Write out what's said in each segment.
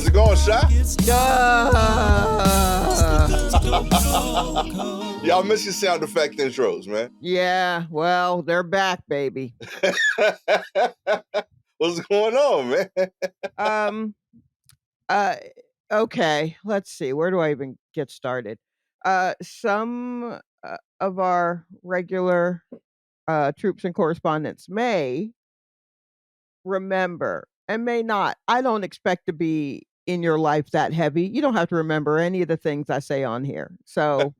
How's it going, Sha? Y'all miss your sound effect intros, man. Yeah, well, they're back, baby. What's going on, man? Um, uh, okay, let's see. Where do I even get started? Some of our regular troops and correspondents may remember and may not. I don't expect to be in your life that heavy. You don't have to remember any of the things I say on here. So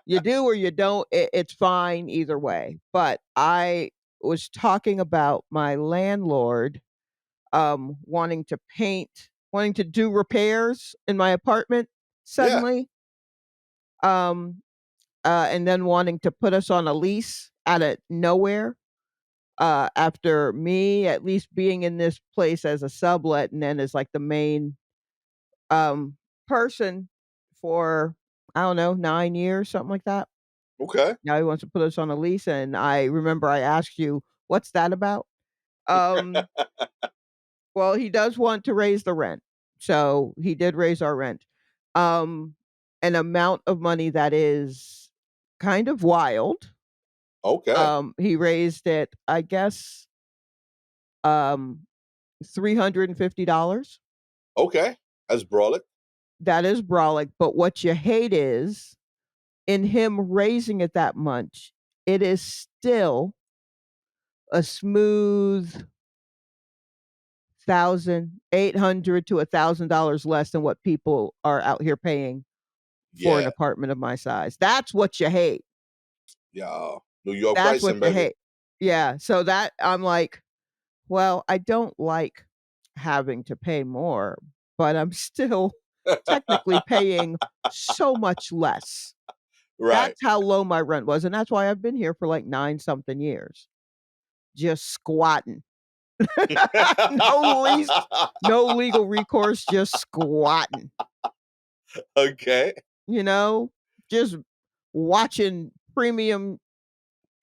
you do or you don't, it's fine either way. But I was talking about my landlord wanting to do repairs in my apartment Yeah. suddenly, um, and then wanting to put us on a lease out of nowhere. After me at least being in this place as a sublet and then as like the main um person for I don't know 9 years, something like that. Okay. Now he wants to put us on a lease, and I remember I asked you, "What's that about?" Um, well, he does want to raise the rent. So, he did raise our rent. Um, an amount of money that is kind of wild. Okay. He raised it, I guess, um, $350. Okay. That's brolic. That is brolic, but what you hate is in him raising it that much, it is still a smooth 1,800 to $1,000 less than what people are out here paying for an Yeah. apartment of my size. That's what you hate. Yeah. New York That's what pricing, you baby. hate. Yeah, so that I'm like, well, I don't like having to pay more, but I'm still technically paying so much less. Right. That's how low my rent was, and that's why I've been here for like 9 something years, just squatting. No lease, no legal recourse, just squatting. Okay. You know, just watching premium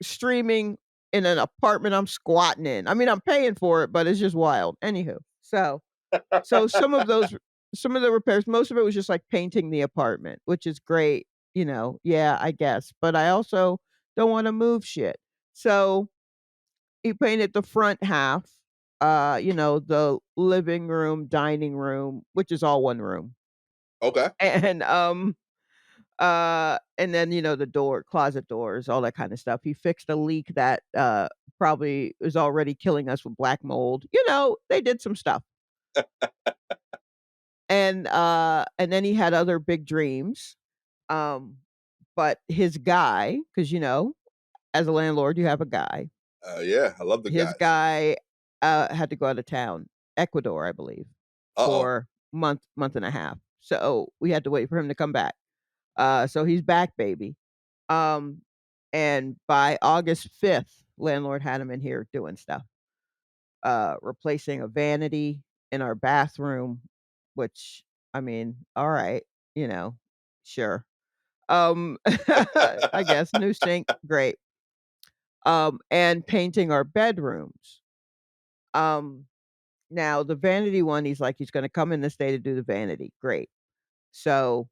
streaming in an apartment I'm squatting in. I mean, I'm paying for it, but it's just wild. Anywho, so some of the repairs, most of it was just like painting the apartment, which is great, yeah, I guess. But I also don't want to move shit. So he painted the front half, the living room, dining room, which is all one room. Okay. And then, the door closet doors, all that kinda stuff. He fixed a leak that, probably was already killing us with black mold. They did some stuff. And then he had other big dreams. Um, but his guy, because as a landlord, you have a guy. Yeah. I love the His guys. guy, had to go out of town, Ecuador, I believe, Uh-oh. for month and a half. So, we had to wait for him to come back. So he's back, baby. Um, and by August 5th, landlord had him in here doing stuff, replacing a vanity in our bathroom, which, I mean, all right, you know, sure. I guess new sink, great. And painting our bedrooms. Um, Now the vanity one, he's like, he's gonna come in this day to do the vanity. Great. So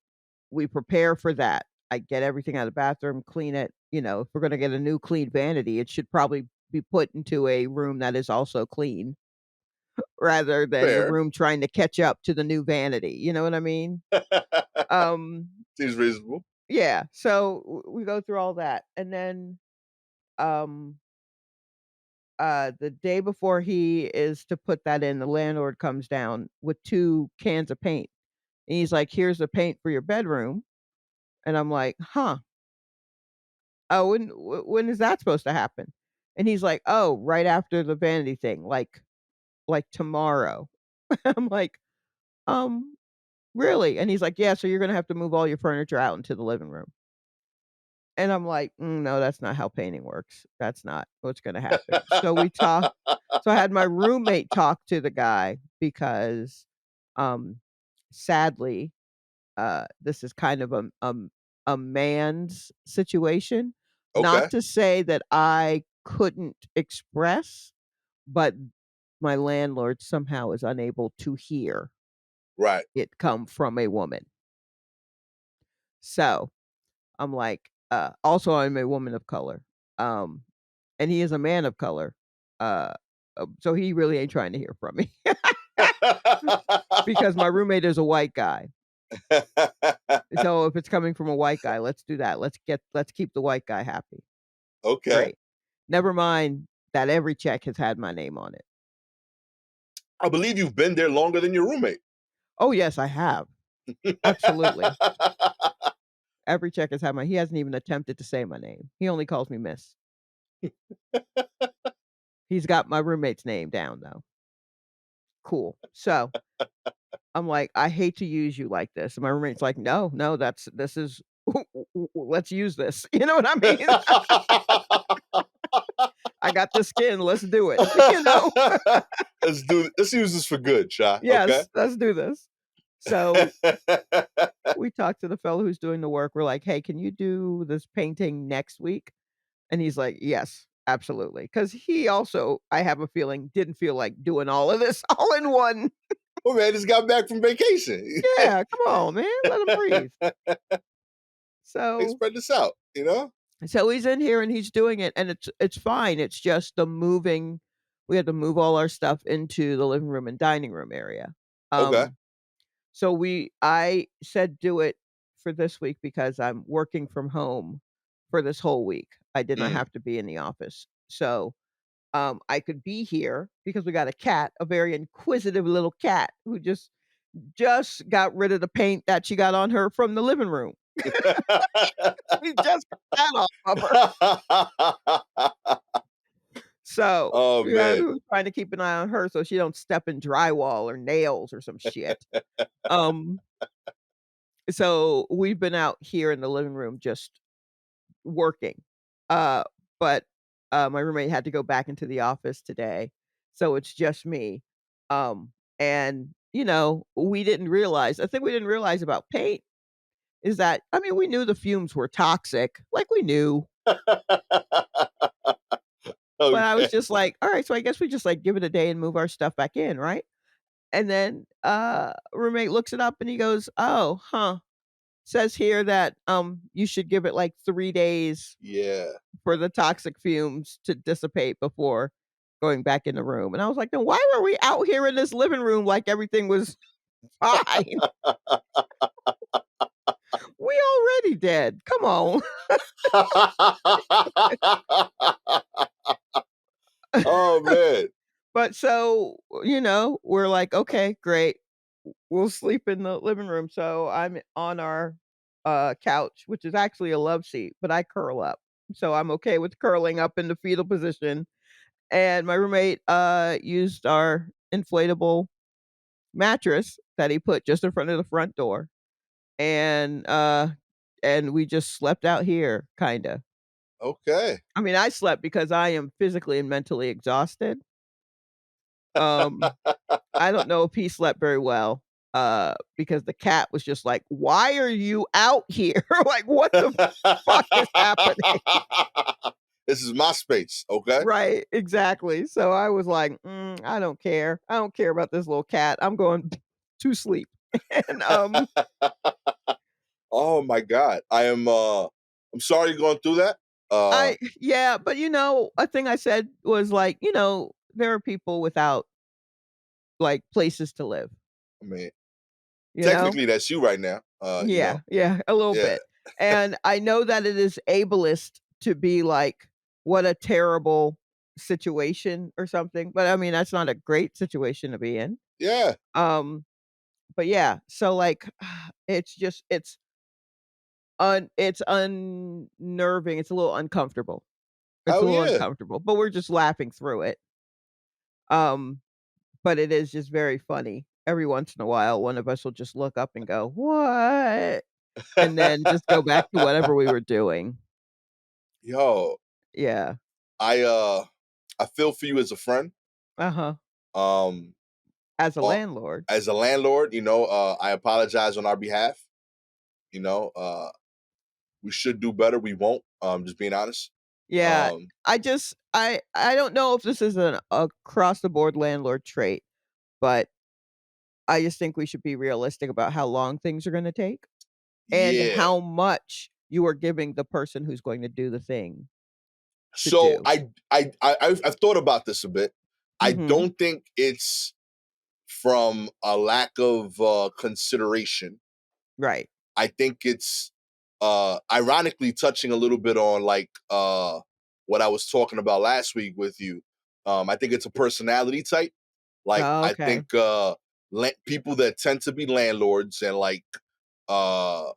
we prepare for that. I get everything out of the bathroom, clean it. If we're gonna get a new clean vanity, it should probably be put into a room that is also clean rather than the Fair. room trying to catch up to the new vanity. You know what I mean? Um, Seems reasonable. yeah. So we go through all that, and then um, the day before he is to put that in, the landlord comes down with 2 cans of paint, and he's like, "Here's the paint for your bedroom," and I'm like, "Huh." Oh, when is that supposed to happen? And he's like, "Oh, right after the vanity thing, like tomorrow." I'm like, "Um, really?" And he's like, "Yeah, so you're gonna have to move all your furniture out into the living room." And I'm like, no, that's not how painting works. That's not what's gonna happen." So I had my roommate talk to the guy because, um, sadly, this is kind of a man's situation. Not Okay. to say that I couldn't express, but my landlord somehow is unable to hear. Right. it come from a woman. So, I'm like, also I'm a woman of color, um, and he is a man of color, uh, so he really ain't trying to hear from me because my roommate is a white guy. So if it's coming from a white guy, let's do that. Let's keep the white guy happy. Okay. Great. Never mind that every check has had my name on it. I believe you've been there longer than your roommate. Oh, yes, I have. Absolutely. Every check has had my he hasn't even attempted to say my name. He only calls me miss. He's got my roommate's name down, though. Cool. So, I'm like, "I hate to use you like this." And my roommate's like, "No, no, this is let's use this." You know what I mean? "I got the skin, let's do it." You know? Let's use this for good, Sha. Okay. "Yes, let's do this." So, we talked to the fellow who's doing the work. We're like, "Hey, can you do this painting next week?" And he's like, "Yes, absolutely." Because he also, I have a feeling, didn't feel like doing all of this all in one. Oh man, just got back from vacation. Yeah, come on, man, let him breathe. Hey, So spread this out, you know? so he's in here and he's doing it, and it's fine. It's just the moving. We had to move all our stuff into the living room and dining room area. Okay. Um, so I said do it for this week because I'm working from home for this whole week. I did not Mhm. have to be in the office. So I could be here because we got a cat, a very inquisitive little cat who just got rid of the paint that she got on her from the living room. We just got that off of her. So, Oh yeah, we man. were trying to keep an eye on her so she don't step in drywall or nails or some shit. Um, so we've been out here in the living room just working. Uh, but, my roommate had to go back into the office today, so it's just me. And, we didn't realize the thing we didn't realize about paint is that I mean, we knew the fumes were toxic, like, we knew, but I was Okay. just like, "Alright, so I guess we just, like, give it a day and move our stuff back in, right?" And then, roommate looks it up and he goes, "Oh, huh. Says here that, you should give it, like, 3 days Yeah. for the toxic fumes to dissipate before going back in the room." And I was like, "Then why were we out here in this living room like everything was fine? We already dead. Come on." Oh man. But so, we're like, "Okay, great. We'll sleep in the living room." So I'm on our, couch, which is actually a love seat, but I curl up. So I'm okay with curling up in the fetal position, and my roommate, used our inflatable mattress that he put just in front of the front door, and, uh, and we just slept out here, kinda. Okay. I mean, I slept because I am physically and mentally exhausted. Um I don't know if he slept very well, because the cat was just like, "Why are you out here? Like, what the fuck is happening?" This is my space, okay? Right, exactly. So I was like, I don't care. I don't care about this little cat. I'm going to sleep." And, Oh my god. I'm sorry you're going through that. Uh yeah, but, a thing I said was like, there are people without, like, places to live, I mean, you know? technically that's you right now. Yeah, yeah, a little Yeah. bit. And I know that it is ableist to be like, "What a terrible situation," or something, but I mean, that's not a great situation to be in. Yeah. Um, but yeah, so, like, it's just it's unnerving, it's a little uncomfortable. It's a Hell little yeah. uncomfortable, but we're just laughing through it. Um, but it is just very funny. Every once in a while, one of us will just look up and go, "What?" And then just go back to whatever we were doing. Yo, Yeah. I uh I feel for you as a friend. Uh-huh. Um As a uh, landlord. as a landlord, I apologize on our behalf. You know, we should do better. We won't. Just being honest. Yeah. Um, I don't know if this is an across the board landlord trait, but I just think we should be realistic about how long things are gonna take and Yeah. how much you are giving the person who's going to do the thing to So do. I've thought about this a bit. I Mhm. don't think it's from a lack of consideration. Right. I think it's ironically touching a little bit on like what I was talking about last week with you. I think it's a personality type. Like Oh, I okay. think people that tend to be landlords and like uh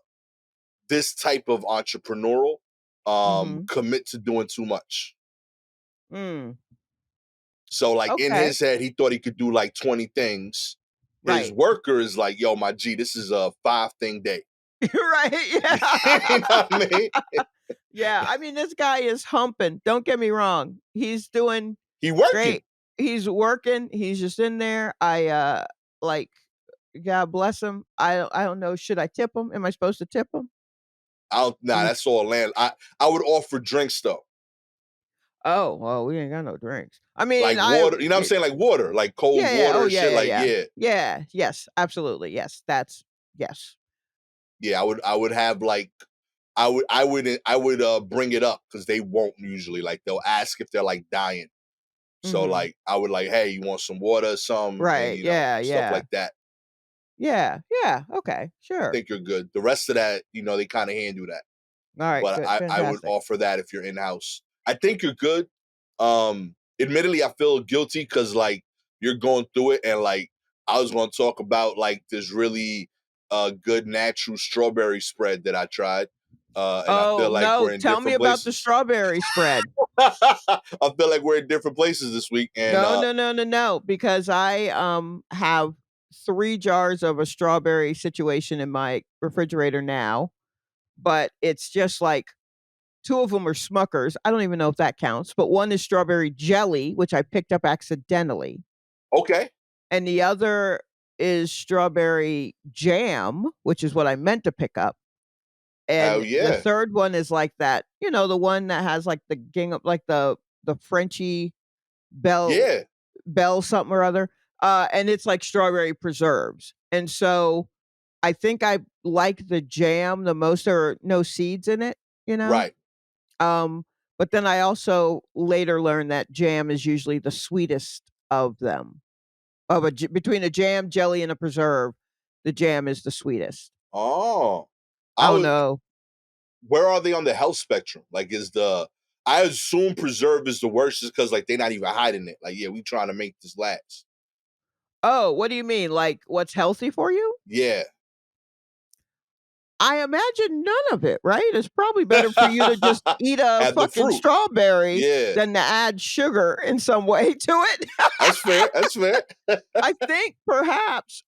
this type of entrepreneurial Mhm. commit to doing too much. Mm. So like in Okay. his head, he thought he could do like 20 things. His Right. worker is like, yo, my G, this is a 5 thing day. Right, You yeah. know what I mean? Yeah, I mean, this guy is humping, don't get me wrong. He's doing He working. great. He's working, he's just in there. Like, God bless him. I don't know, should I tip him? Am I supposed to tip him? I don't nah, Let me that's all land. I would offer drinks though. Oh, well, we ain't got no drinks. I mean, Like water, you know what I'm saying? Like water, like cold yeah, yeah. Oh, water, yeah, shit. yeah, Like, yeah. yeah. Yeah, yes, absolutely, yes, that's yes. Yeah, I would have like I would bring it up because they won't usually. Like they'll ask if they're like dying. So Mhm. like I would like, hey, you want some water, some, and Right, yeah, stuff yeah. like that. Yeah, yeah, okay, I sure. think you're good. The rest of that, they kind of handle that. Alright, But good, I would fantastic. offer that if you're in house. I think you're good. Admittedly, I feel guilty because like you're going through it, and like I was going to talk about like this really good natural strawberry spread that I tried, and I feel Oh, like no, we're in tell me different about the places. strawberry spread. I feel like we're in different places this week, and No, no, no, no, no, because have 3 jars of a strawberry situation in my refrigerator now, but it's just like 2 of them are Smuckers. I don't even know if that counts, but one is strawberry jelly, which I picked up accidentally, okay, and the other is strawberry jam, which is what I meant to pick up, hell and the yeah, 3rd one is like that, the one that has, like, the gingham like, the Frenchy bell yeah, bell something or other, and it's like strawberry preserves, and so I think I like the jam the most. There are no seeds in it, you know? right. Um, but then I also later learned that jam is usually the sweetest of them. Between a jam, jelly, and a preserve, the jam is the sweetest. Oh, I I don't was know. where are they on the health spectrum? Like, I assume preserve is the worst, just because like they're not even hiding it. Like, yeah, we trying to make this last. Oh, what do you mean? Like, what's healthy for you? Yeah, I imagine none of it, right? It's probably better for you to just eat a add the fucking fruit. strawberry Yeah, than to add sugar in some way to it. that's fair. That's fair. I think perhaps,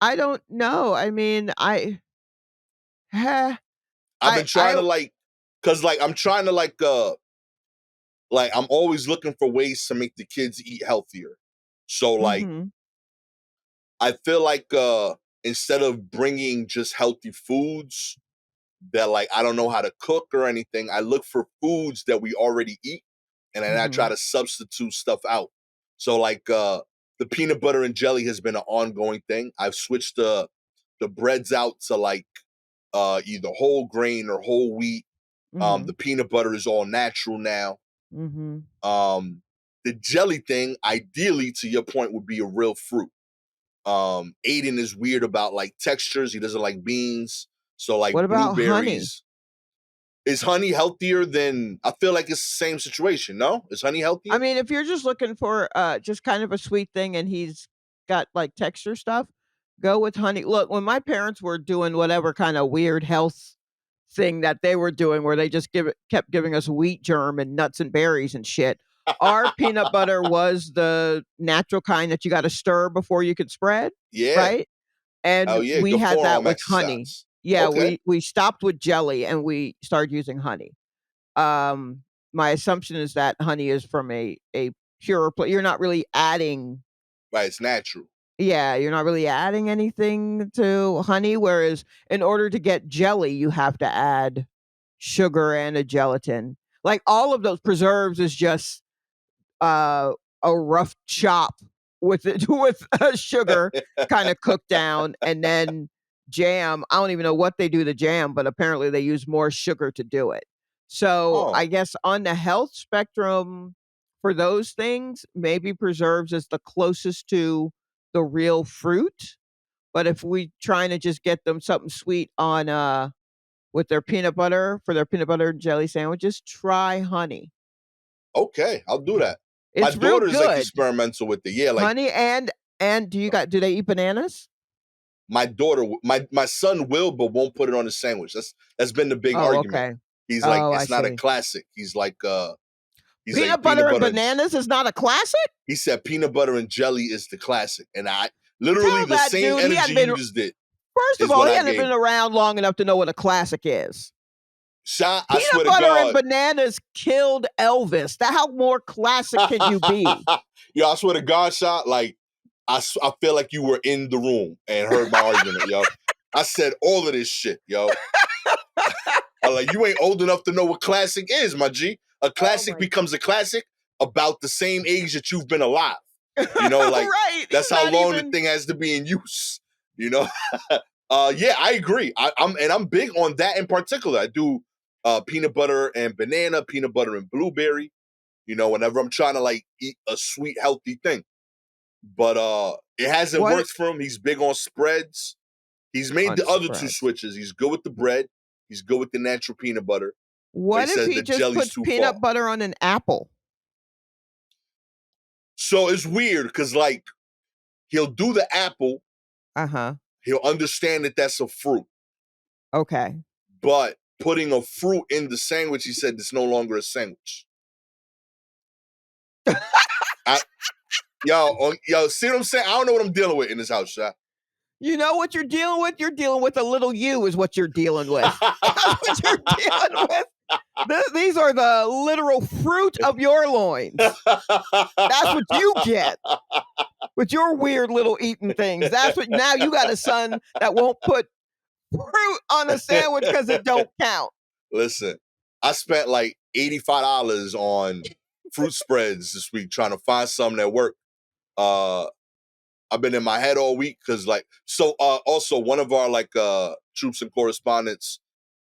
I don't know. I mean, heh, I've been trying I to like, cause like I'm trying to like I'm always looking for ways to make the kids eat healthier. So like mhm, I feel like instead of bringing just healthy foods that like I don't know how to cook or anything, I look for foods that we already eat, and then I try mhm, to substitute stuff out. So like the peanut butter and jelly has been an ongoing thing. I've switched the breads out to like either whole grain or whole wheat. The mhm, peanut butter is all natural now. mhm. Um, the jelly thing, ideally, to your point, would be a real fruit. Aiden is weird about like textures. He doesn't like beans. So What like about honey? blueberries. Is honey healthier than? I feel like it's the same situation. No, is honey I healthier? mean, if you're just looking for, just kind of a sweet thing and he's got, like, texture stuff, go with honey. Look, when my parents were doing whatever kinda weird health thing that they were doing where they just kept giving us wheat germ and nuts and berries and shit, our peanut butter was the natural kind that you gotta stir before you could spread, Yeah. right? Oh And yeah. we Good had that forearm with honey. exercise. Yeah, Okay. we stopped with jelly and we started using honey. Um, my assumption is that honey is from a pure pla you're not really adding Right. It's natural. yeah, you're not really adding anything to honey, whereas in order to get jelly, you have to add sugar and a gelatin. Like, all of those preserves is just, uh, a rough chop with it with sugar kind of cooked down, and then jam. I don't even know what they do to jam, but apparently they use more sugar to do it. So I Oh, guess on the health spectrum for those things, maybe preserves is the closest to the real fruit. But if we trying to just get them something sweet on with their peanut butter for their peanut butter and jelly sandwiches, try honey. okay, I'll do that. My It's real daughter is like good. experimental with it. Yeah, like Honey and do they eat bananas? my daughter, my son will, but won't put it on his sandwich. That's been the big Oh, argument. okay. He's like, Oh, I it's not a see. classic. He's like Peanut butter peanut and butter and bananas is not a classic? he said peanut butter and jelly is the classic. And I literally Tell the that same dude he energy hadn't been you just did first of is all, what he I hadn't gave been him. around long enough to know what a classic is. Shot, I Peanut swear to butter and God. bananas killed Elvis. That how more classic can you be? Yo, I swear to God, shot, like I feel like you were in the room and heard my argument, yo. I said all of this shit, yo. I'm like, you ain't old enough to know what classic is, my G. A Oh classic my becomes a classic about the same age that you've been alive. You know, like right. that's He's how not long the even thing has to be in use. You know, yeah, I agree. I'm big on that in particular. I do peanut butter and banana, peanut butter and blueberry. You know, whenever I'm trying to like eat a sweet, healthy thing. But it hasn't what worked for him. He's big on spreads. He's made on the other two spreads. switches. He's good with the bread. He's good with the natural peanut butter. But he What if says he the just jelly's puts too far. peanut butter on an apple? So it's weird because like he'll do the apple, Uh-huh. he'll understand that that's a fruit, Okay. but putting a fruit in the sandwich, he said it's no longer a sandwich. I, yo, see what I'm saying? I don't know what I'm dealing with in this house, Sha. You know what you're dealing with? You're dealing with a little you is what you're dealing with. That's what you're dealing with. These are the literal fruit of your loins. That's what you get with your weird little eating things. That's what now you got a son that won't put fruit on a sandwich because it don't count. Listen, I spent like $85 on fruit spreads this week trying to find some that work. Uh, I've been in my head all week because like also one of our like troops and correspondents,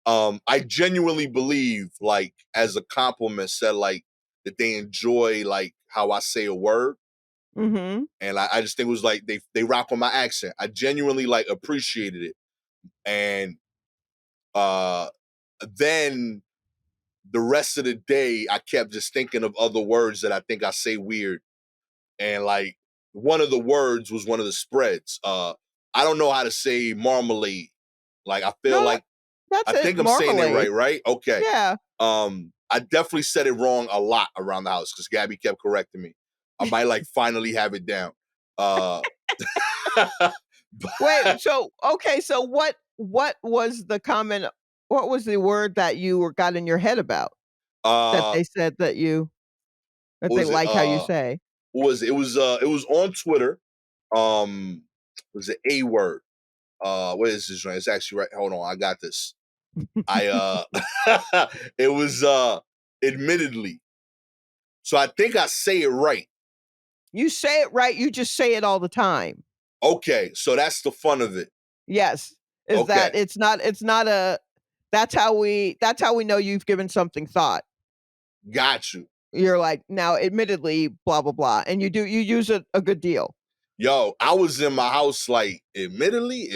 I genuinely believe like as a compliment said like that they enjoy like how I say a word. Mhm. And I just think it was like they rock with my accent. I genuinely like appreciated it. And uh then the rest of the day I kept just thinking of other words that I think I say weird. And like one of the words was one of the spreads. I don't know how to say marmalade. Like I feel No, like that's I it. think I'm saying it Marmalade. right? Okay. Yeah. I definitely said it wrong a lot around the house because Gabby kept correcting me. I might like finally have it down. Uh Wait, so okay, so what was the comment what was the word that you were got in your head about that uh they said that what they was it? like how you say? What was it? It was on Twitter. It was an A word. What is this joint? It's actually right. Hold on, I got this. I it was admittedly. So I think I say it right. You say it right, you just say it all the time. Okay, so that's the fun of it. Yes. Is that Okay, it's not a that's how we know you've given something thought. got you. You're like, "Now admittedly, blah, blah, blah," and you use it a good deal. Yo, I was in my house like admittedly.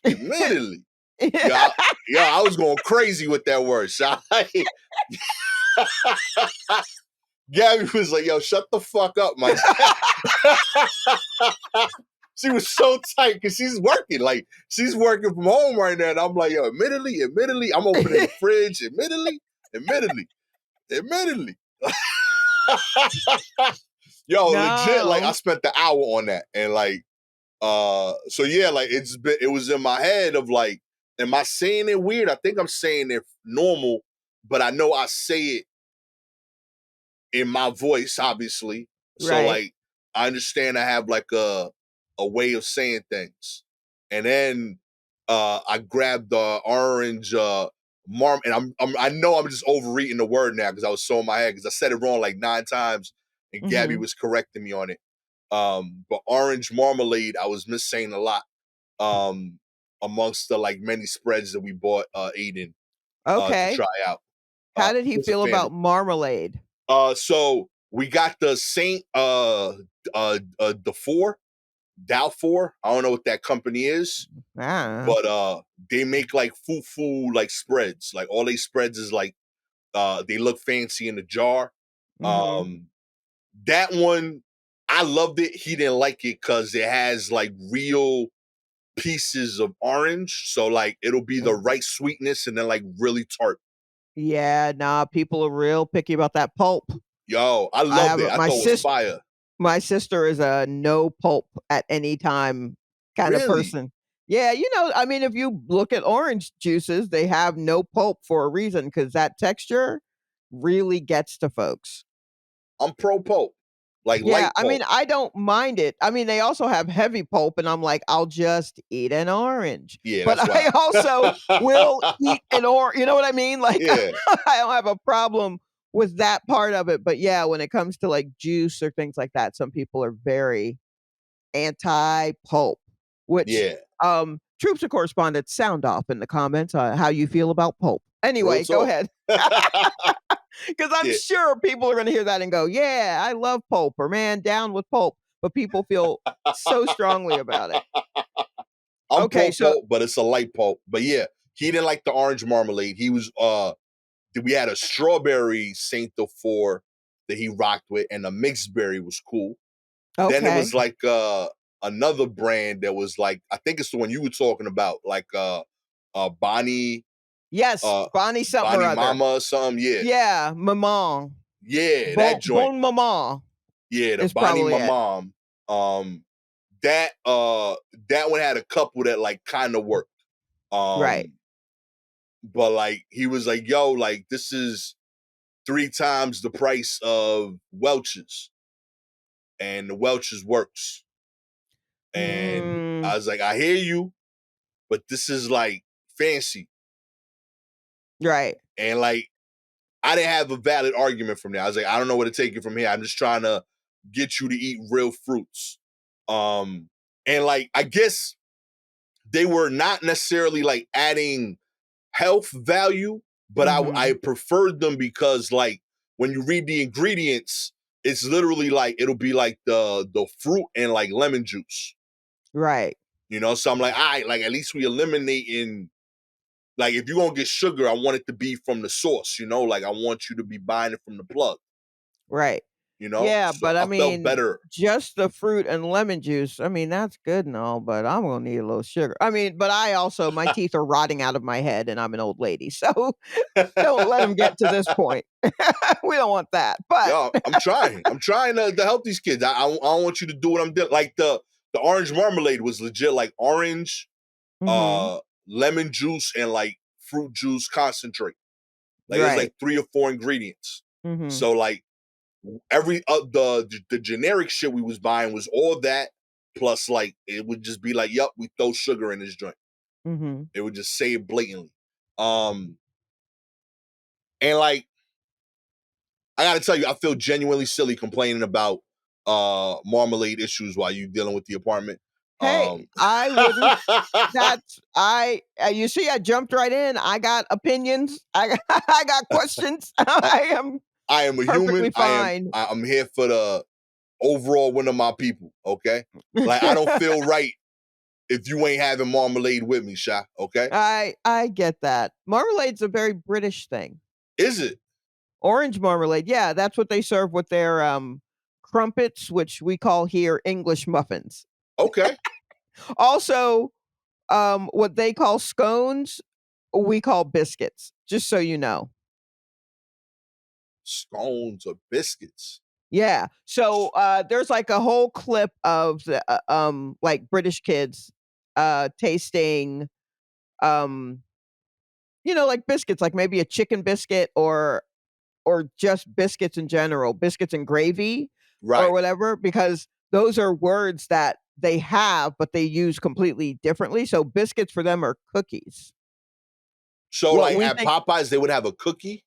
Yo, I was going crazy with that word. So Gabby was like, yo, shut the fuck up, my she was so tight because she's working. Like, she's working from home right now. And I'm like, yo, admittedly, I'm opening the fridge. Admittedly. Yo, legit, like I No. spent the hour on that. And like, so yeah, like it was in my head of like, am I saying it weird? I think I'm saying it normal, but I know I say it in my voice, obviously. So Right. like I understand I have like a way of saying things. And then I grabbed the orange marm and I know I'm just overeating the word now because I was so in my head because I said it wrong like 9 times and Gabby Mhm. was correcting me on it. But orange marmalade, I was missing a lot. Um, amongst the like many spreads that we bought Aiden to Okay. try out. How did he Was a feel fan of. about marmalade? So we got the Saint the four Dow 4. I don't know what that company is, Ah. but they make like foo like spreads. Like all they spreads is like they look fancy in the jar. Mhm. Um that one I loved it. He didn't like it because it has like real pieces of orange. So like it'll be the Mm. right sweetness and then like really tart. Yeah, nah, people are real picky about that pulp. Yo, I I loved have it. I my thought it was sis fire. my sister is a no pulp at any time kind of Really? person. Yeah, I mean, if you look at orange juices, they have no pulp for a reason because that texture really gets to folks. I'm pro pulp. Like Yeah, light I mean, pulp. I don't mind it. I mean, they also have heavy pulp, and I'm like, I'll just eat an orange. Yeah, But that's I wild. also will eat you know what I mean? Like, Yeah. I don't have a problem with that part of it. But yeah, when it comes to like juice or things like that, some people are very anti pulp, which Yeah. troops of correspondence sound off in the comments how you feel about pulp. Real Anyway, go talk. ahead. Because I'm Yeah. sure people are going to hear that and go, yeah, I love pulp or man, down with pulp. But people feel so strongly about it. I'm Okay, pro so pulp, but it's a light pulp. But yeah, he didn't like the orange marmalade. He was we had a strawberry Saint the Four that he rocked with, and the mixed berry was cool. Then it okay. was like another brand that was like, I think it's the one you were talking about, like Bonnie Yes, uh Bonnie something or Bonnie other. Mama or something. Yeah. Yeah, maman. Yeah, that joint. Bon maman Yeah, the is Bonnie probably My it. Mom. Um that that one had a couple that like kind of worked. Right. Um but like he was like, yo, like this is 3 times the price of Welch's, and the Welch's works. And Mm, I was like, I hear you, but this is like fancy. right. And like I didn't have a valid argument from there. I was like, I don't know where to take it from here. I'm just trying to get you to eat real fruits. Um and like I guess they were not necessarily like adding health value, but I Mhm. preferred them because like when you read the ingredients, it's literally like it'll be like the fruit and like lemon juice. Right. So I'm like, all right, like at least we eliminating, like if you're gonna get sugar, I want it to be from the source, like I want you to be buying it from the plug, Right. Yeah, So but I I felt mean, better. just the fruit and lemon juice, I mean, that's good and all, but I'm gonna need a little sugar. I mean, but I also my teeth are rotting out of my head and I'm an old lady, so don't let them get to this point. We don't want that, but Yo, I'm trying. I'm trying to help these kids. I don't want you to do what I'm doing. Like the orange marmalade was legit like orange, Mhm. uh, lemon juice, and like fruit juice concentrate. Like there's Right. like 3 or 4 ingredients. Mhm. So like every the generic shit we was buying was all that plus like it would just be like, yup, we throw sugar in this joint. Mhm. It would just say it blatantly. Um, and like I gotta tell you, I feel genuinely silly complaining about marmalade issues while you dealing with the apartment. Hey, Um I wouldn't that's I you see I jumped right in. I got opinions. I got I got questions. I, I am I am a human. perfectly fine. I'm here for the overall win of my people. Okay, like I don't feel right if you ain't having marmalade with me, Sha. Okay, I get that. Marmalade's a very British thing. is it Orange marmalade, yeah, that's what they serve with their, crumpets, which we call here English muffins. okay? Also, what they call scones, we call biscuits, just so you know. Scones or biscuits? Yeah, so, there's, like, a whole clip of the, like, British kids, tasting, um, like biscuits, like maybe a chicken biscuit or just biscuits in general, biscuits and gravy or Right. whatever, because those are words that they have, but they use completely differently. So biscuits for them are cookies. So What like we at think Popeyes, they would have a cookie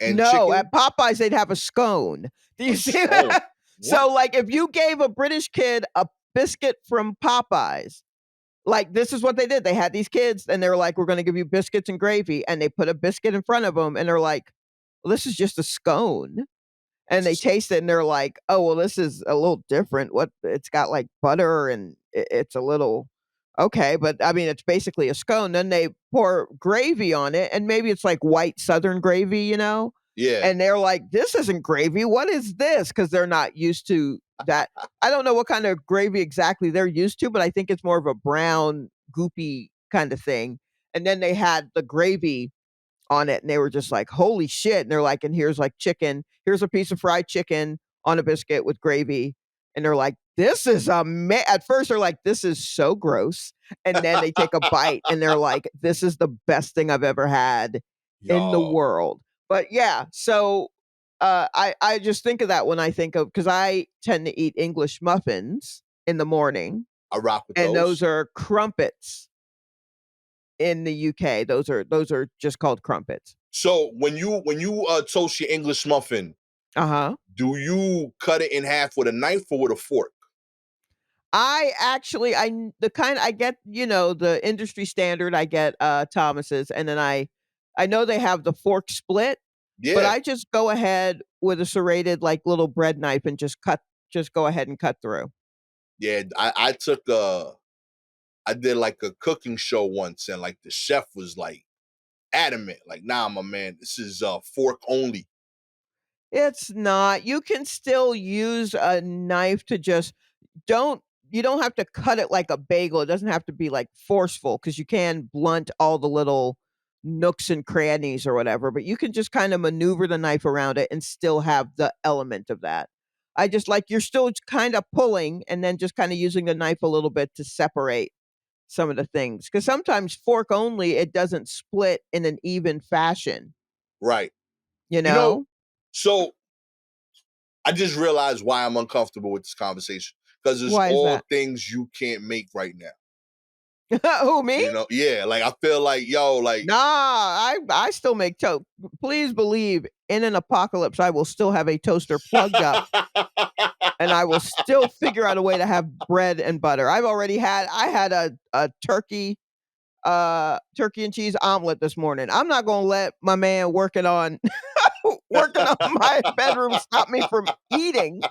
and no, chicken, at Popeyes, they'd have a scone. Do a you see scone. that? What? So, like, if you gave a British kid a biscuit from Popeyes, like, this is what they did. They had these kids, and they were like, "We're gonna give you biscuits and gravy," and they put a biscuit in front of them, and they're like, "Well, this is just a scone." And they So, taste it and they're like, "Oh, well, this is a little different. What it's got like butter and it's a little okay, but I mean, it's basically a scone." Then they pour gravy on it, and maybe it's like white Southern gravy, yeah. and they're like, "This isn't gravy. What is this?" Because they're not used to that. I don't know what kind of gravy exactly they're used to, but I think it's more of a brown, goopy kind of thing. And then they had the gravy on it, and they were just like, "Holy shit." And they're like, "And here's like chicken. Here's a piece of fried chicken on a biscuit with gravy." And they're like, "This is at first they're like, "This is so gross." And then they take a bite and they're like, "This is the best thing I've ever had in the Yo, world." But yeah, so I just think of that when I think of because I tend to eat English muffins in the morning, I rock with and those those. are crumpets in the UK. Those are just called crumpets. So when you toast your English muffin, Uh-huh. do you cut it in half with a knife or with a fork? I actually the kind I get, the industry standard, I get, Thomas's, and then I know they have the fork split, but Yeah, I just go ahead with a serrated, like, little bread knife and just go ahead and cut through. yeah. I did like a cooking show once, and like the chef was like adamant, like, "Nah, my man, this is fork only." It's not. You can still use a knife to just don't you don't have to cut it like a bagel. It doesn't have to be, like, forceful because you can blunt all the little nooks and crannies or whatever, but you can just kinda maneuver the knife around it and still have the element of that. I just like you're still kinda pulling and then just kinda using the knife a little bit to separate some of the things. Because sometimes fork only, it doesn't split in an even fashion, Right. you You know, know? so I just realized why I'm uncomfortable with this conversation because it's Why is all that? things you can't make right now. Who, me? Yeah, like I feel like, yo, like Nah, I still make toast. Please believe in an apocalypse, I will still have a toaster plugged up, and I will still figure out a way to have bread and butter. I had a turkey and cheese omelet this morning. I'm not gonna let my man working on my bedroom stop me from eating.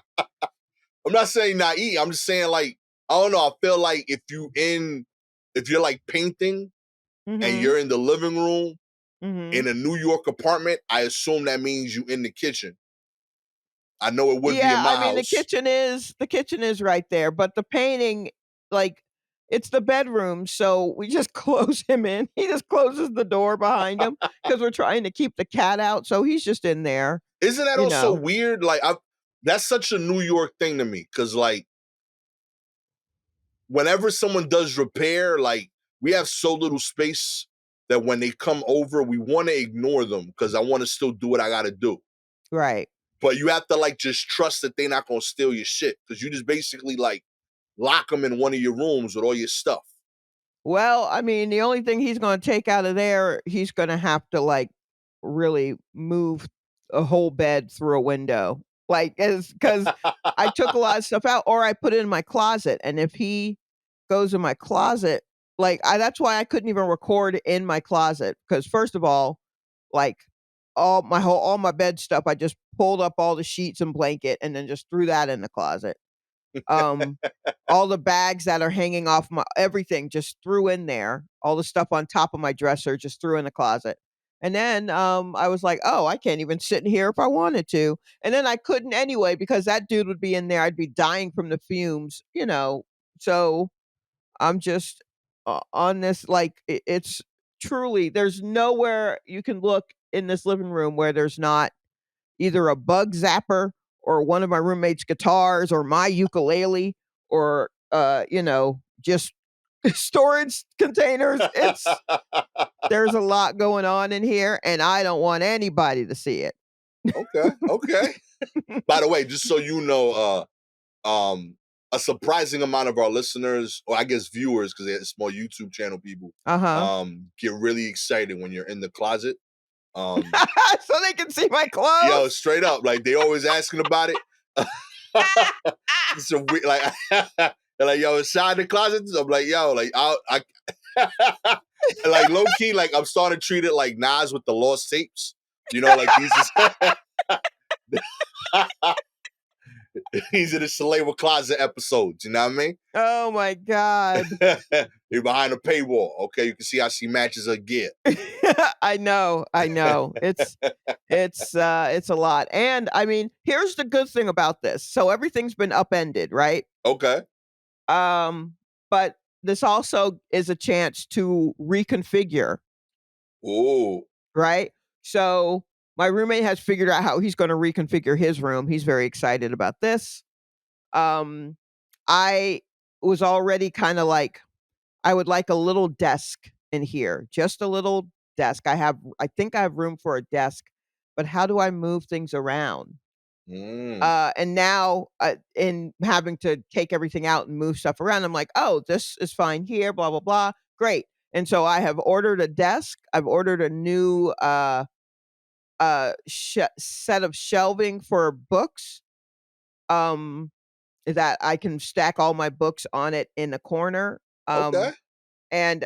I'm not saying not eat. I'm just saying like I don't know. I feel like if you're like painting and Mhm, you're in the living room mhm. in a New York apartment, I assume that means you in the kitchen. I know it would be in Yeah, I my mean, house. the kitchen is right there, but the painting, like, it's the bedroom, so we just close him in. He just closes the door behind him because 'cause we're trying to keep the cat out, so he's just in there, Isn't that you also know? weird? Like that's such a New York thing to me because like whenever someone does repair, like we have so little space that when they come over, we want to ignore them because I want to still do what I got to do. Right. But you have to like just trust that they're not gonna steal your shit because you just basically like lock them in one of your rooms with all your stuff. Well, I mean, the only thing he's gonna take out of there, he's gonna have to, like, really move a whole bed through a window. Like, because I took a lot of stuff out or I put it in my closet, and if he goes in my closet, like, I that's why I couldn't even record in my closet. Because first of like, all my bed stuff, I just pulled up all the sheets and blanket and then just threw that in the closet. Um, all the bags that are hanging off my everything just threw in there. All the stuff on top of my dresser just threw in the closet. And then I was like, "Oh, I can't even sit in here if I wanted to." And then I couldn't anyway because that dude would be in there. I'd be dying from the fumes. So I'm just on this like it's truly there's nowhere you can look in this living room where there's not either a bug zapper or one of my roommate's guitars or my ukulele or, just storage containers. There's a lot going on in here, and I don't want anybody to see it. Okay, okay. By the way, just so you know, a surprising amount of our listeners, or I guess viewers, because they're small YouTube channel people, Uh-huh. get really excited when you're in the closet. Um, So they can see my yo, clothes. straight up, like they always asking about it. It's a weird, like, they're like, yo, inside the closet. I'm like, yo, like, and like low key, like I'm starting to treat it like Nas with the lost tapes. You know, like he's just he's in the Shalewa closet episodes. You know what I mean? Oh my god. You're behind a paywall. Okay, you can see how she matches her gear. I know, I know. It's a lot. And I mean, here's the good thing about this. So everything's been upended, right? Okay. Um, but this also is a chance to reconfigure, Ooh. right? So my roommate has figured out how he's going to reconfigure his room. He's very excited about this. Um, I was already kind of like, I would like a little desk in here, just a little desk. I think I have room for a desk, but how do I move things around? Mm. And now, in having to take everything out and move stuff around, I'm like, "Oh, this is fine here, blah, blah, blah. Great." And so I have ordered a desk. I've ordered a new, set of shelving for books, um, that I can stack all my books on it in the corner. Okay. And,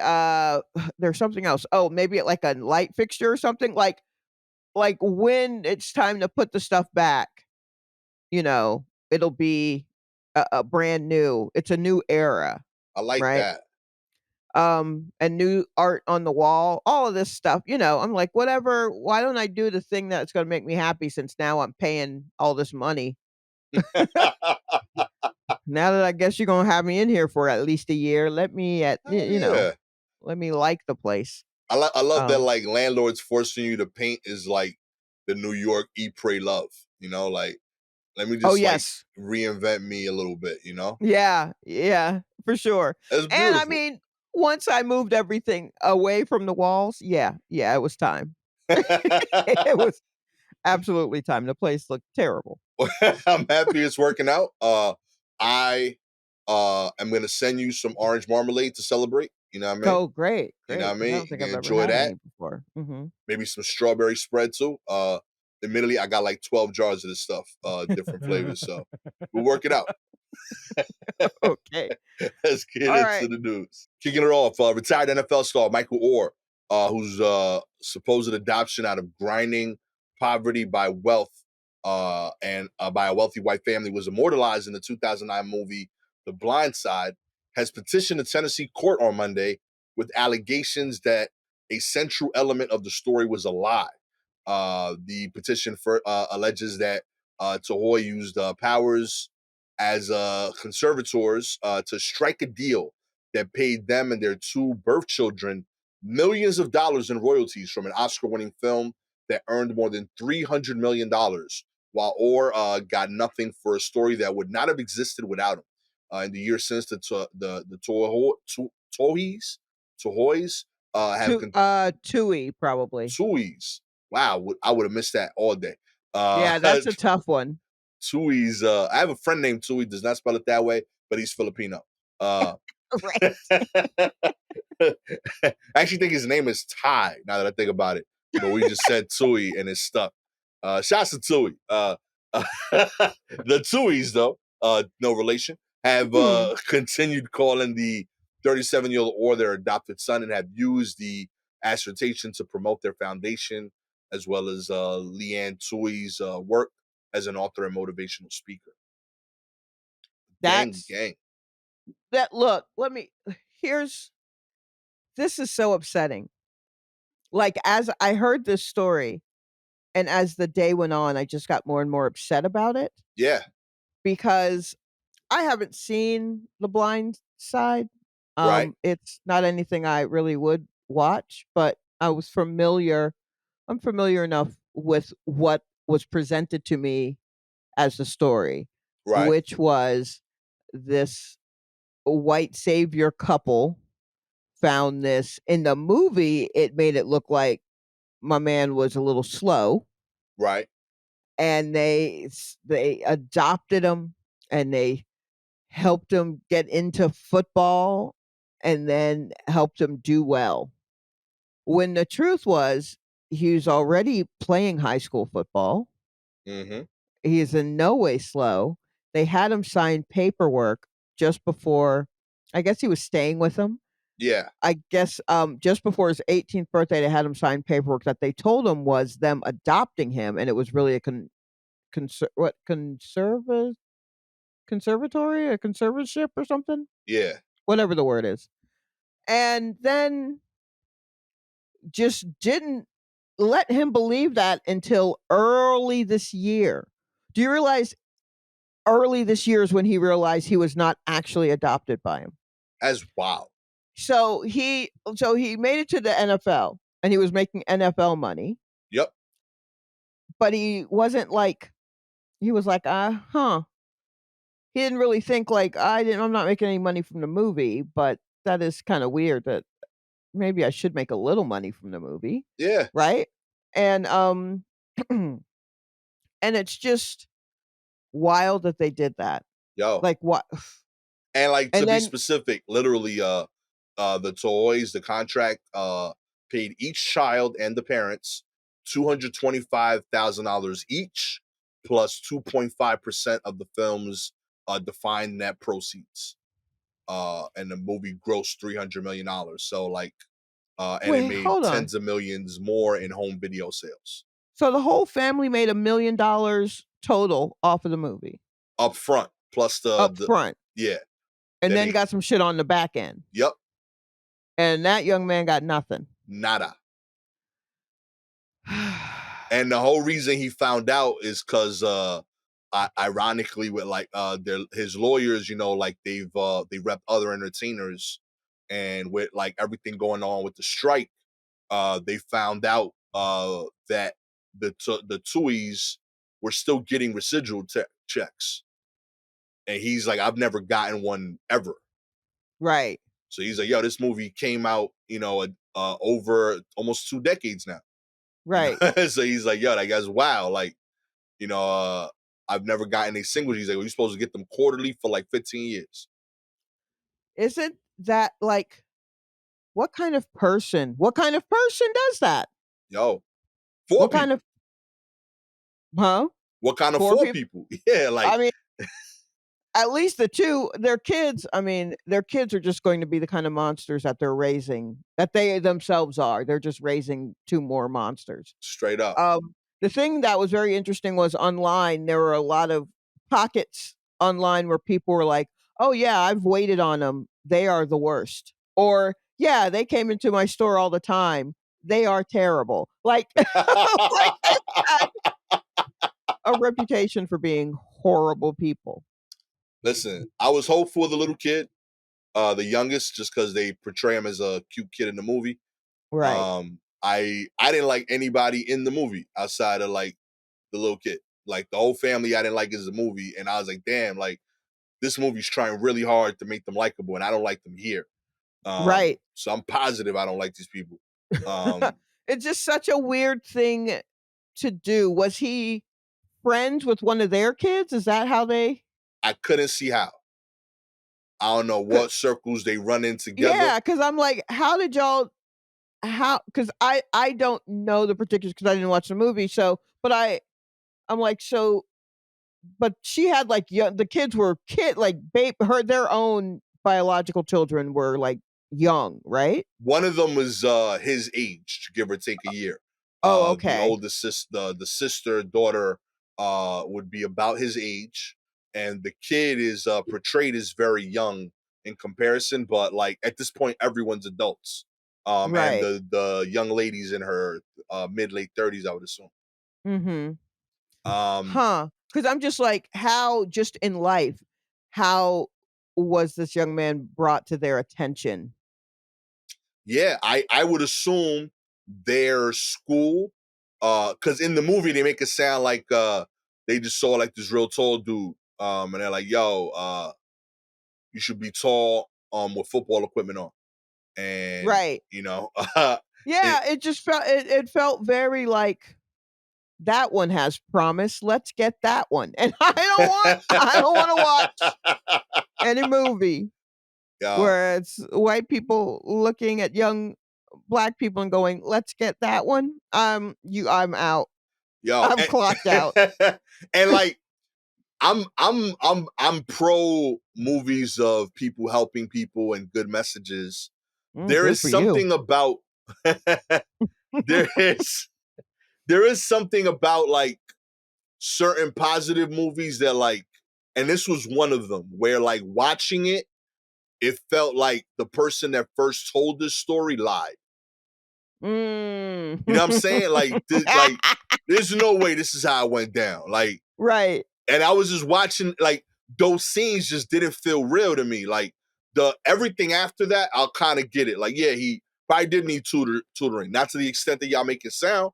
there's something else. Oh, maybe like a light fixture or something? Like, when it's time to put the stuff back, it'll be a brand new, it's a new era, I like right? that. And new art on the wall, all of this stuff, I'm like, "Whatever, why don't I do the thing that's gonna make me happy since now I'm paying all this money? Now that I guess you're gonna have me in here for at least a year, let me Oh yeah. let me like the place." I love that Um like landlords forcing you to paint is like the New York Eat Pray Love. You know, like let me Oh, just like yes. reinvent me a little bit. You know, Yeah, yeah, for sure. that's And I beautiful. mean, once I moved everything away from the walls, yeah, yeah, it was time. It was absolutely time. The place looked terrible. I'm happy it's working out. I am gonna send you some orange marmalade to celebrate. You know what I mean? Oh, great, You know what great, I 'cause I mean? don't You think can I've ever enjoy had that. any before. Mhm. Maybe some strawberry spread too. Admittedly, I got like 12 jars of this stuff, different flavors. So we'll work it out. Okay. Let's get into Alright. the news. Kicking it off, retired NFL star Michael Oher, whose supposed adoption out of grinding poverty by wealth and by a wealthy white family was immortalized in the 2009 movie The Blind Side, has petitioned the Tennessee court on Monday with allegations that a central element of the story was a lie. The petition alleges that Tahoe used powers as conservators to strike a deal that paid them and their two birth children millions of dollars in royalties from an Oscar-winning film that earned more than $300 million, while Orr got nothing for a story that would not have existed without him. In the years since, the Tohois have Tui, probably. Tui's. Wow, I would have missed that all day. Yeah, that's a tough one. Tui's. I have a friend named Tui. Does not spell it that way, but he's Filipino. Uh, Right. I actually think his name is Ty. Now that I think about it, but we just said Tui and it's stuck. Shouts to Tui. The Tui's though, no relation, have Hmm. continued calling the 37-year-old or their adopted son and have used the assertion to promote their foundation as well as Leanne Tui's work as an author and motivational speaker. Gang, That's gang. that look, let me here's this is so upsetting. Like, as I heard this story and as the day went on, I just got more and more upset about it Yeah, because I haven't seen The Blind Side. right, It's not anything I really would watch, but I'm familiar enough with what was presented to me as the story, right, which was this white savior couple found this in the movie. It made it look like my man was a little slow, right. and they adopted him, and they helped him get into football, and then helped him do well. When the truth was, he was already playing high school football. Hmm. He is in no way slow. they had him sign paperwork just before, I guess he was staying with them. Yeah. I guess, just before his 18th birthday, they had him sign paperwork that they told him was them adopting him, and it was really a conservatory, a conservatorship or something? Yeah. Whatever the word is. And then just didn't let him believe that until early this year. Do you realize early this year is when he realized he was not actually adopted by him? As wow. So he made it to the NFL and he was making NFL money, Yep. but he was like, huh. He didn't really think like I'm not making any money from the movie, but that is kind of weird that maybe I should make a little money from the movie, Yeah. right? And and it's just wild that they did that. Yo. Like what? And like to And be then specific, literally the toys, the contract paid each child and the parents $225,000 each, plus 2.5% of the film's defined net proceeds. And the movie grossed $300 million. So like and it wait, made hold on. tens of millions more in home video sales. So the whole family made $1 million total off of the movie Up front, plus up the front, yeah. and Then then he got some shit on the back end, yep, and that young man got nothing. nada. And the whole reason he found out is because ironically with like his lawyers, you know, like they rep other entertainers, and with like everything going on with the strike, they found out that the Tuies were still getting residual checks, and he's like, I've never gotten one ever. Right, So he's like, yo, this movie came out, you know, over almost 2 decades now. You right. know, so he's like, yo, that guy's wow. Like, you know, I've never gotten a single. He's like, well, you're supposed to get them quarterly for like 15 years. Isn't that like what kind of person does that? Yo, four What kind people. of huh? What kind of 4 four people? people? Yeah, like I mean, at least the 2 their kids, I mean, their kids are just going to be the kind of monsters that they're raising, that they themselves are. They're just raising 2 more monsters. straight up. The thing that was very interesting was online, there were a lot of pockets online where people were like, "Oh, yeah, I've waited on them. They are the worst." Or, "Yeah, they came into my store all the time. They are terrible." Like like they had a reputation for being horrible people. Listen, I was hopeful of the little kid, the youngest, just because they portray him as a cute kid in the movie. Right. I didn't like anybody in the movie outside of like the little kid. Like the whole family, I didn't like as a movie, and I was like, damn, like this movie's trying really hard to make them likable, and I don't like them here. Right. So I'm positive I don't like these people. Um, It's just such a weird thing to do. Was he friends with one of their kids? Is that how they I couldn't see how. I don't know 'cau what circles they run in together. yeah, because 'cause I'm like, how did y'all how? Because I don't know the particulars because I didn't watch the movie, so but I'm like, so but she had, like, the kids were like, babe her their own biological children were, like, young, right? One of them was his age, give or take a year. Oh, The okay. oldest sister, the sister daughter, would be about his age, and the kid is portrayed as very young in comparison. But like at this point, everyone's adults. And Right. the young lady's in her mid late 30s, I would assume. Mhm. Um, Huh? Because 'cause I'm just like, how just in life, how was this young man brought to their attention? Yeah, I would assume their school, because in the movie they make it sound like they just saw like this real tall dude, and they're like, "Yo, you should be tall, with football equipment on," and Right. you know, it Yeah, it felt very like, "That one has promise, let's get that one." And I don't wanna watch any movie yo, where it's white people looking at young black people and going, "Let's get that one." I'm out. yo, I'm clocked out. and like I'm pro movies of people helping people and good messages. Mm, There good is for you. something about there is there is something about like certain positive movies that like, and this was one of them where like watching it, it felt like the person that first told this story lied. Mm. You know what I'm saying? Like there's no way this is how it went down. Like, Right, and I was just watching like those scenes just didn't feel real to me. Like the everything after that, I'll kind of get it. Like, yeah, he probably did need tutoring, not to the extent that y'all make it sound,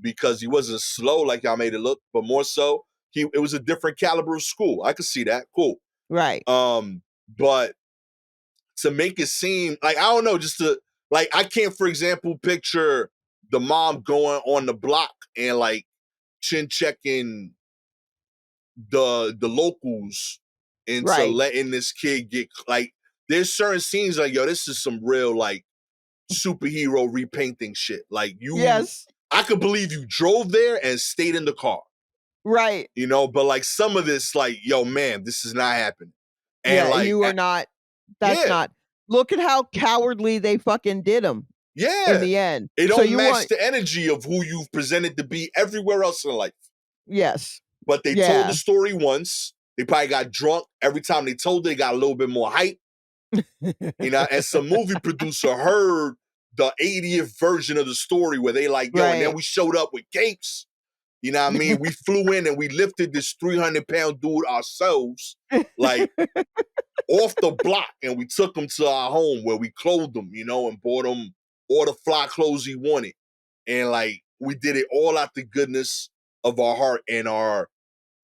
because he wasn't slow like y'all made it look, but more so it was a different caliber of school. I could see that. Cool. right. But to make it seem like I don't know, just to like I can't, for example, picture the mom going on the block and like chin checking the locals into Right. letting this kid get like there's certain scenes like yo, this is some real like superhero repainting shit. Like you Yes. I could believe you drove there and stayed in the car, Right. you know, but like some of this, like, yo, man, this is not happening. And Yeah, like you are not that's yeah, not look at how cowardly they fucking did him in yeah. the end. It So don't you match want the energy of who you've presented to be everywhere else in life. yes. But they told the Yeah. story once. They probably got drunk. Every time they told it, they got a little bit more hype. You know, and some movie producer heard the 80th version of the story where they like, yo, and then Right. we showed up with capes. You know what I mean? We flew in and we lifted this 300-pound dude ourselves, like off the block, and we took him to our home where we clothed him, you know, and bought him all the fly clothes he wanted. And like we did it all out the goodness of our heart and our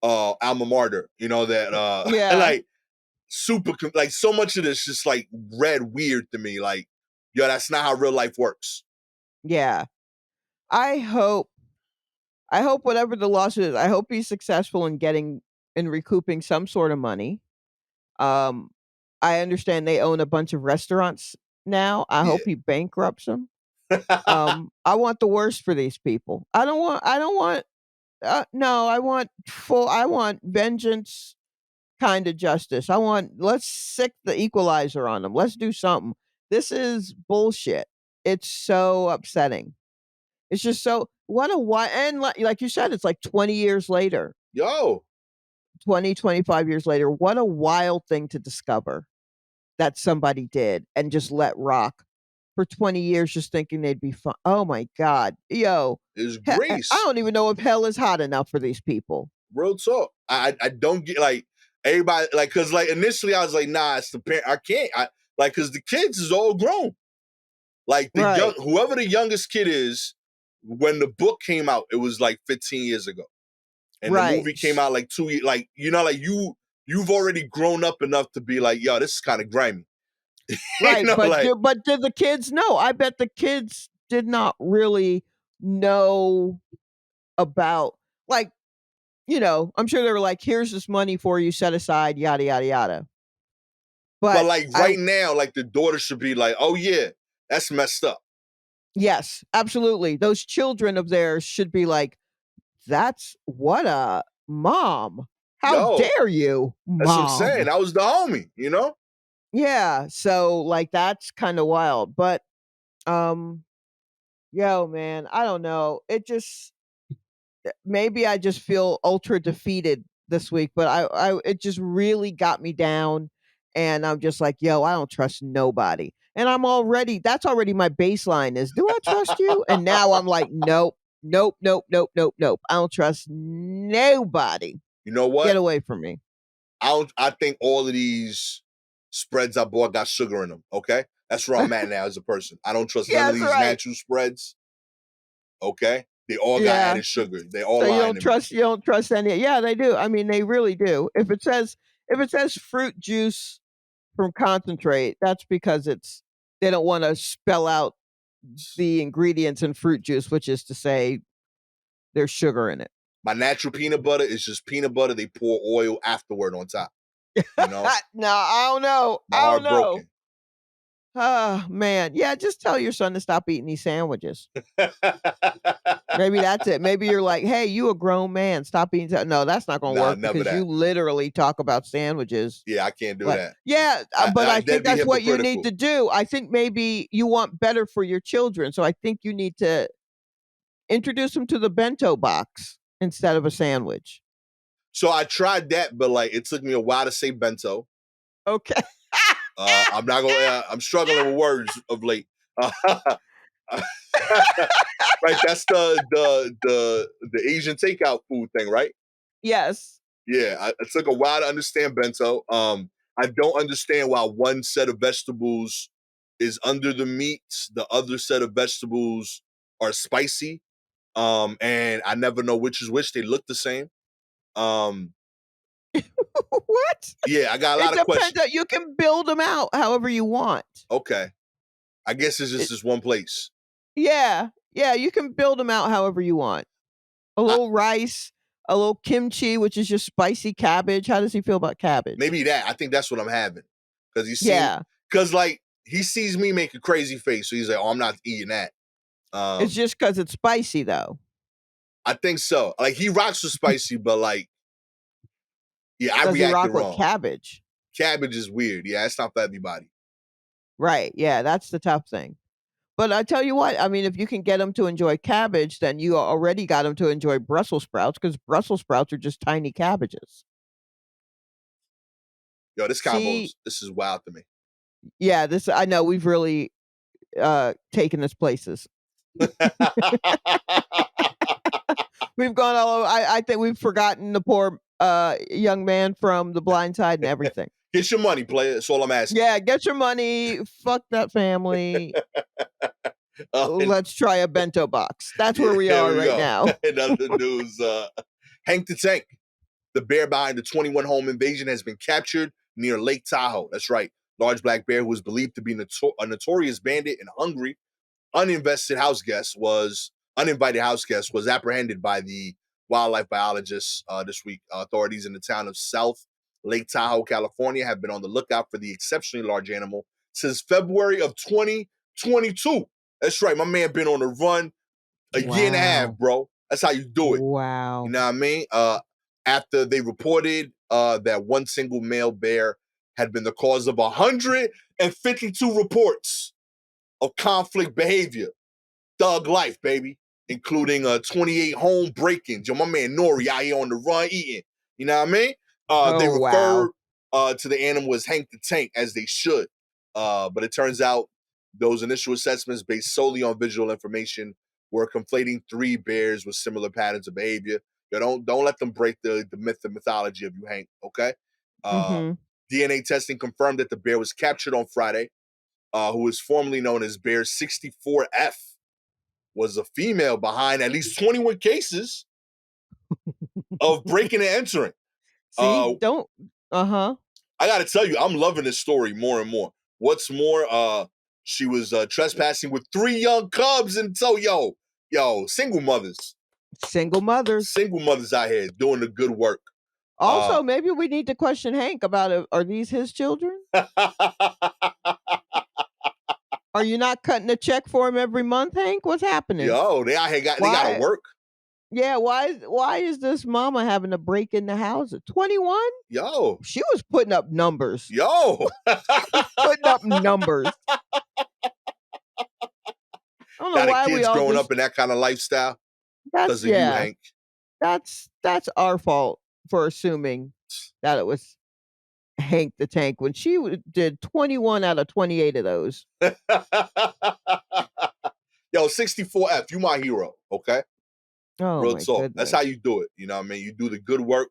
alma mater, you know, that Yeah. like super like so much of this just like read weird to me. Like, yo, that's not how real life works. Yeah. I hope I hope whatever the lawsuit is, I hope he's successful in getting in recouping some sort of money. Um, I understand they own a bunch of restaurants now. I Yeah. hope he bankrupts them. I want the worst for these people. I don't want no, I want vengeance kind of justice. I want let's sick the equalizer on them. Let's do something. This is bullshit. It's so upsetting. It's just so what a why and like you said, it's like 20 years later, Yo, 20, 25 years later. What a wild thing to discover that somebody did and just let rock for 20 years just thinking they'd be fun. Oh my God. Yo, is I grace. don't even know if hell is hot enough for these people. Real talk. I don't get like everybody like because like initially I was like, nah, it's the parent. I can't. I like because the kids is all grown. Like the young Right. whoever the youngest kid is, when the book came out, it was like 15 years ago. And the Right. movie came out like 2 years, like you know, like you've already grown up enough to be like, yo, this is kind of grimy. You Right. know, like But did the kids know? I bet the kids did not really know about like, I'm sure they were like, here's this money for you set aside, yada yada yada. but But like I right now, like the daughter should be like, oh yeah, that's messed up. yes, absolutely. Those children of theirs should be like, that's what a mom. How Yo, dare you, that's what I'm saying. mom? That was the homie, you know? Yeah, so, like, that's kinda wild, but, um, yo, man, I don't know. It just maybe I just feel ultra defeated this week, but I it just really got me down, and I'm just like, "Yo, I don't trust nobody." And that's already my baseline is, "Do I trust you?" And now I'm like, "Nope. Nope, nope, nope, nope, nope. I don't trust nobody. You know Get what? away from me." I think all of these spreads I bought got sugar in them. Okay, that's where I'm at now as a person. I don't trust none of Yes, these right. natural spreads. Okay, they all got Yeah. added sugar. They all So lying to me. you don't trust any yeah, they do. I mean, they really do. If it says fruit juice from concentrate, that's because they don't wanna spell out the ingredients in fruit juice, which is to say there's sugar in it. My natural peanut butter is just peanut butter. They pour oil afterward on top. You know, No, I don't know. my I don't heart know. broken. Oh, man. Yeah, just tell your son to stop eating these sandwiches. Maybe that's it. Maybe you're like, "Hey, you a grown man. Stop eating" no, that's not gonna Nah, work never because you that. literally talk about sandwiches. Yeah, I can't do Like that. yeah, but I think That'd be that's what you need hypocritical. to do. I think maybe you want better for your children, so I think you need to introduce them to the bento box instead of a sandwich. So I tried that, but like it took me a while to say bento. Okay. I'm not gonna. I'm struggling with words of late. Right, that's the Asian takeout food thing, right? Yes. Yeah, it took a while to understand bento. I don't understand why one set of vegetables is under the meat, the other set of vegetables are spicy. And I never know which is which. They look the same. Um, What? yeah, I got a It lot of depends questions. on you can build them out however you want. Okay, I guess it's just It this one place. yeah. Yeah, you can build them out however you want. A I, little rice, a little kimchi, which is just spicy cabbage. How does he feel about cabbage? maybe that. I think that's what I'm having because you see, Yeah. because like he sees me make a crazy face, so he's like, "Oh, I'm not eating that." It's just because it's spicy, though. I think so. Like he rocks with spicy, but like, yeah, I Does he reacted rock with wrong. cabbage? Cabbage is weird. Yeah, it's not for everybody. Right, yeah, that's the tough thing. But I tell you what, I mean, if you can get them to enjoy cabbage, then you already got them to enjoy Brussels sprouts because Brussels sprouts are just tiny cabbages. Yo, See, this is wild to me. yeah, this I know we've really, taken this places. We've gone all over I think we've forgotten the poor, young man from The Blind Side and everything. Get your money, player. That's all I'm asking. Yeah, get your money, fuck that family, And let's try a bento box. That's where we here are we right go. now. In other news, Hank the Tank, the bear behind the 21 home invasion, has been captured near Lake Tahoe. That's right. Large black bear who was believed to be a notorious bandit and hungry uninvited house guest was apprehended by the wildlife biologists this week. Authorities in the town of South Lake Tahoe, California, have been on the lookout for the exceptionally large animal since February of 2022. That's right, my man been on the run a year and a half, Wow. bro. That's how you do it. You Wow. know what I mean? After they reported that one single male bear had been the cause of 152 reports of conflict behavior. Thug life, baby, including 28 home break-ins. Yo, my man Nori out here on the run eating. You know what I mean? They Oh, wow. referred to the animal as Hank the Tank, as they should. But it turns out those initial assessments, based solely on visual information, were conflating three bears with similar patterns of behavior. Yo, don't let them break the myth and mythology of you, Hank. Okay. Uh, Mhm. DNA testing confirmed that the bear was captured on Friday. Who was formerly known as Bear 64F, was a female behind at least 21 cases of breaking and entering. See, Uh, don't uh-huh. I got to tell you, I'm loving this story more and more. What's more, she was trespassing with three young cubs, and so Single mothers. single mothers out here doing the good work. Uh, Also, maybe we need to question Hank about are these his children? Are you not cutting a check for him every month, Hank? What's happening? they got to Why work. yeah, why is this mama having to break in the house at 21? Yo, She was putting up numbers. yo, Putting up numbers. I don't know got the why we kids all growing up just in that kind of lifestyle that's because of you, yeah. Hank. That's our fault for assuming that it was Hank the Tank when she did 21 out of 28 of those. Yo, 64F, you my hero, okay? Oh Real my talk. That's how goodness. you do it. You know what I mean? You do the good work,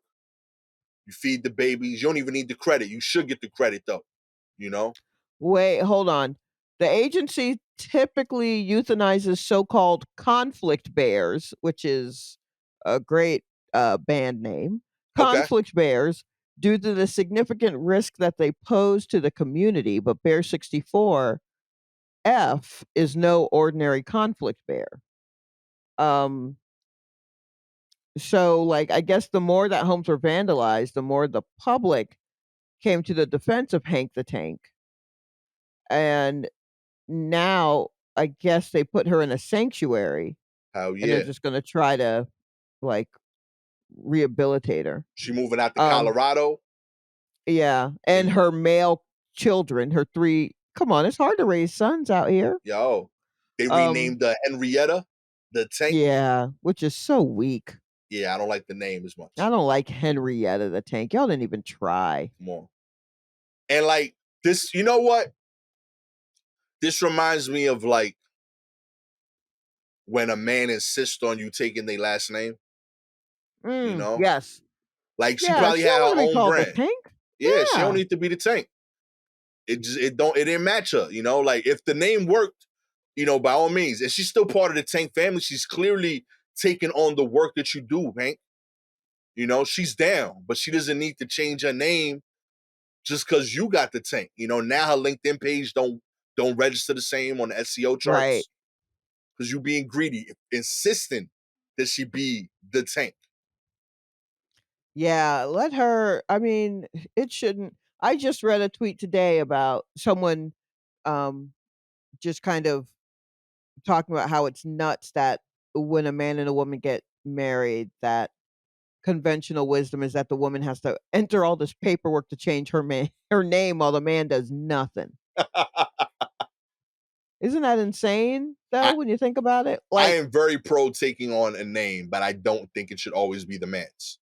you feed the babies. You don't even need the credit. You should get the credit though, you know? Wait, hold on. The agency typically euthanizes so-called conflict bears, which is a great band name. Okay. Conflict bears due to the significant risk that they pose to the community, but Bear 64F is no ordinary conflict bear. Um So, like, I guess the more that homes were vandalized, the more the public came to the defense of Hank the Tank. and now I guess they put her in a sanctuary, Hell and they're yeah. just gonna try to, like, rehabilitate her. She moving out to Um, Colorado. yeah, and And her male children, her 3 come on, it's hard to raise sons out here. yo, they Um, renamed Henrietta the tank. yeah, which is so weak. Yeah, I don't like the name as I much. don't like Henrietta the Tank. Y'all didn't even try. Come on. And like this, you know what? This reminds me of like when a man insists on you taking their last name, you know? Yes. Like she Yeah, probably she don't had her wanna be own called the brand. Tank. Yeah, she don't Yeah. need to be the tank. It didn't match her, you know? Like if the name worked, by all means. And she's still part of the tank family. She's clearly taking on the work that you do, Hank. She's down, but she doesn't need to change her name just because you got the tank. Now her LinkedIn page don't register the same on the SEO Right. charts because you being greedy, insisting that she be the tank. Yeah, let her I mean, it shouldn't I just read a tweet today about someone, um, just kind of talking about how it's nuts that when a man and a woman get married, that conventional wisdom is that the woman has to enter all this paperwork to change her name while the man does nothing. Isn't that insane, though, I when you think about it? I Like, am very pro taking on a name, but I don't think it should always be the man's.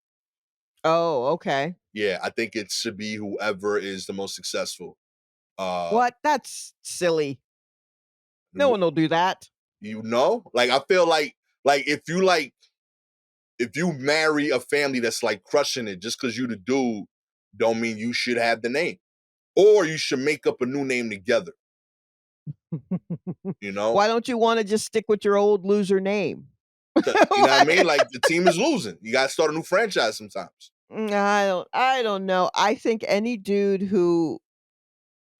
"Oh, okay. Yeah, I think it should be whoever is the most successful. Uh, What? That's silly. No one will do that." like I feel like if you marry a family that's like crushing it just because you the dude, don't mean you should have the name. Or you should make up a new name together, you know? Why don't you wanna just stick with your old loser name? You know what I What? mean? Like the team is losing. You gotta start a new franchise sometimes. I don't know. I think any dude who,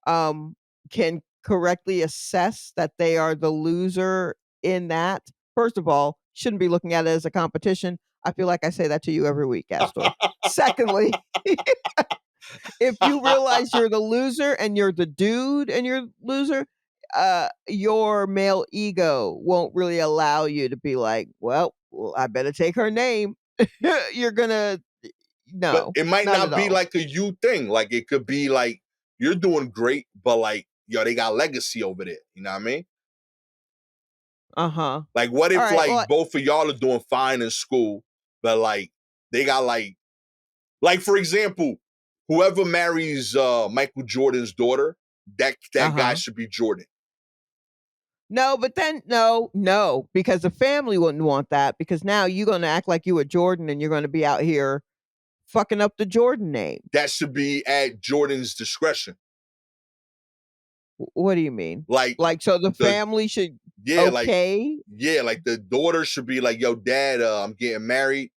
um, can correctly assess that they are the loser in that, first of all, shouldn't be looking at it as a competition. I feel like I say that to you every week, Gastor. Secondly, if you realize you're the loser and you're the dude and you're loser, your male ego won't really allow you to be like, well, I better take her name. You're gonna But no, it might not at not be all. like a you thing. Like it could be like you're doing great, but like, yo, they got legacy over there. You know what I mean? Uh-huh. Like, what All if right. like Well, both of y'all are doing fine in school, but like they got like for example, whoever marries Michael Jordan's daughter, that guy uh-huh. should be Jordan. No, but then no, because the family wouldn't want that because now you're gonna act like you were Jordan and you're gonna be out here fucking up the Jordan name. That should be at Jordan's discretion. What do you mean? Like Like, so the the family should yeah, like okay? yeah, like the daughter should be like, yo, dad, I'm getting married.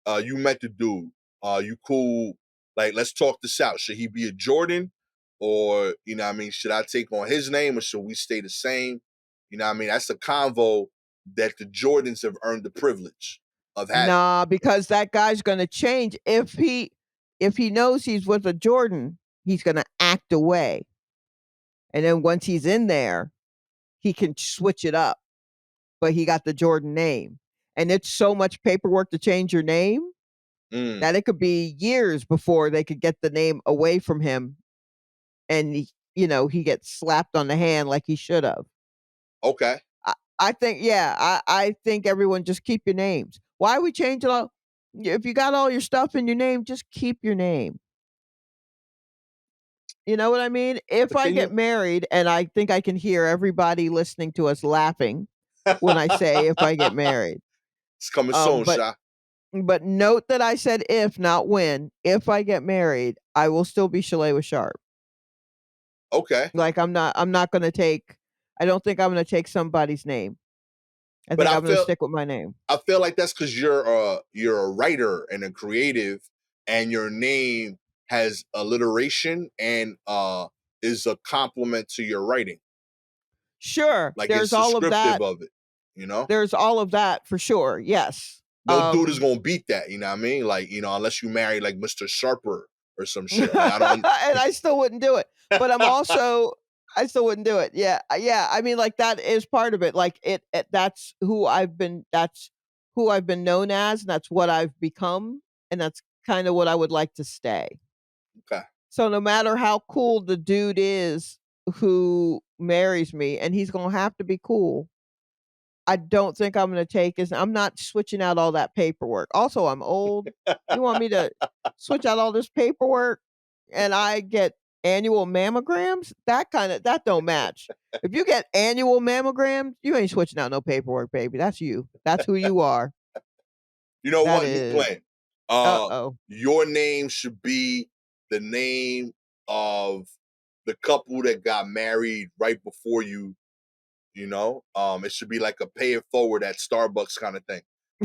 You met the dude. You cool. Like, let's talk this out. Should he be a Jordan? Or, what I mean, should I take on his name or should we stay the same? You know what I mean? That's a convo that the Jordans have earned the privilege of having. Nah, because that guy's gonna change. If he knows he's with a Jordan, he's gonna act away. And then once he's in there, he can switch it up, but he got the Jordan name. And it's so much paperwork to change your name Mm, that it could be years before they could get the name away from him and he gets slapped on the hand like he should have. okay. I think yeah, I think everyone just keep your names. Why we change it all? If you got all your stuff in your name, just keep your name. You know what I mean? If I get Continue. married, and I think I can hear everybody listening to us laughing when I say if I get married. It's coming Um, soon, but Sha. but note that I said if, not when. If I get married, I will still be Shalewa Sharpe. Okay. Like I'm not gonna take I don't think I'm gonna take somebody's name. I But think I I'm gonna feel stick with my name. I feel like that's because you're a writer and a creative, and your name has alliteration and is a compliment to your writing. Sure, Like it's descriptive of it. You know, there's all of that for sure, yes. no dude is gonna beat that. You know what I mean? Like unless you marry like Mr. Sharper or some And shit. Like I don't. I still wouldn't do it, but I'm also I still wouldn't do it. Yeah, yeah, I mean, like, that is part of it, like, that's who I've been known as, and that's what I've become, and that's kinda what I would like to stay. Okay. So no matter how cool the dude is who marries me, and he's gonna have to be cool, I don't think I'm gonna take his I'm not switching out all that paperwork. Also, I'm old. You want me to switch out all this paperwork and I get annual mammograms? That don't match. If you get annual mammograms, you ain't switching out no paperwork, baby. That's you. That's who you are. You know That what? New is plan. uh-oh. Your name should be the name of the couple that got married right before you. You know, it should be like a pay it forward at Starbucks kind of thing.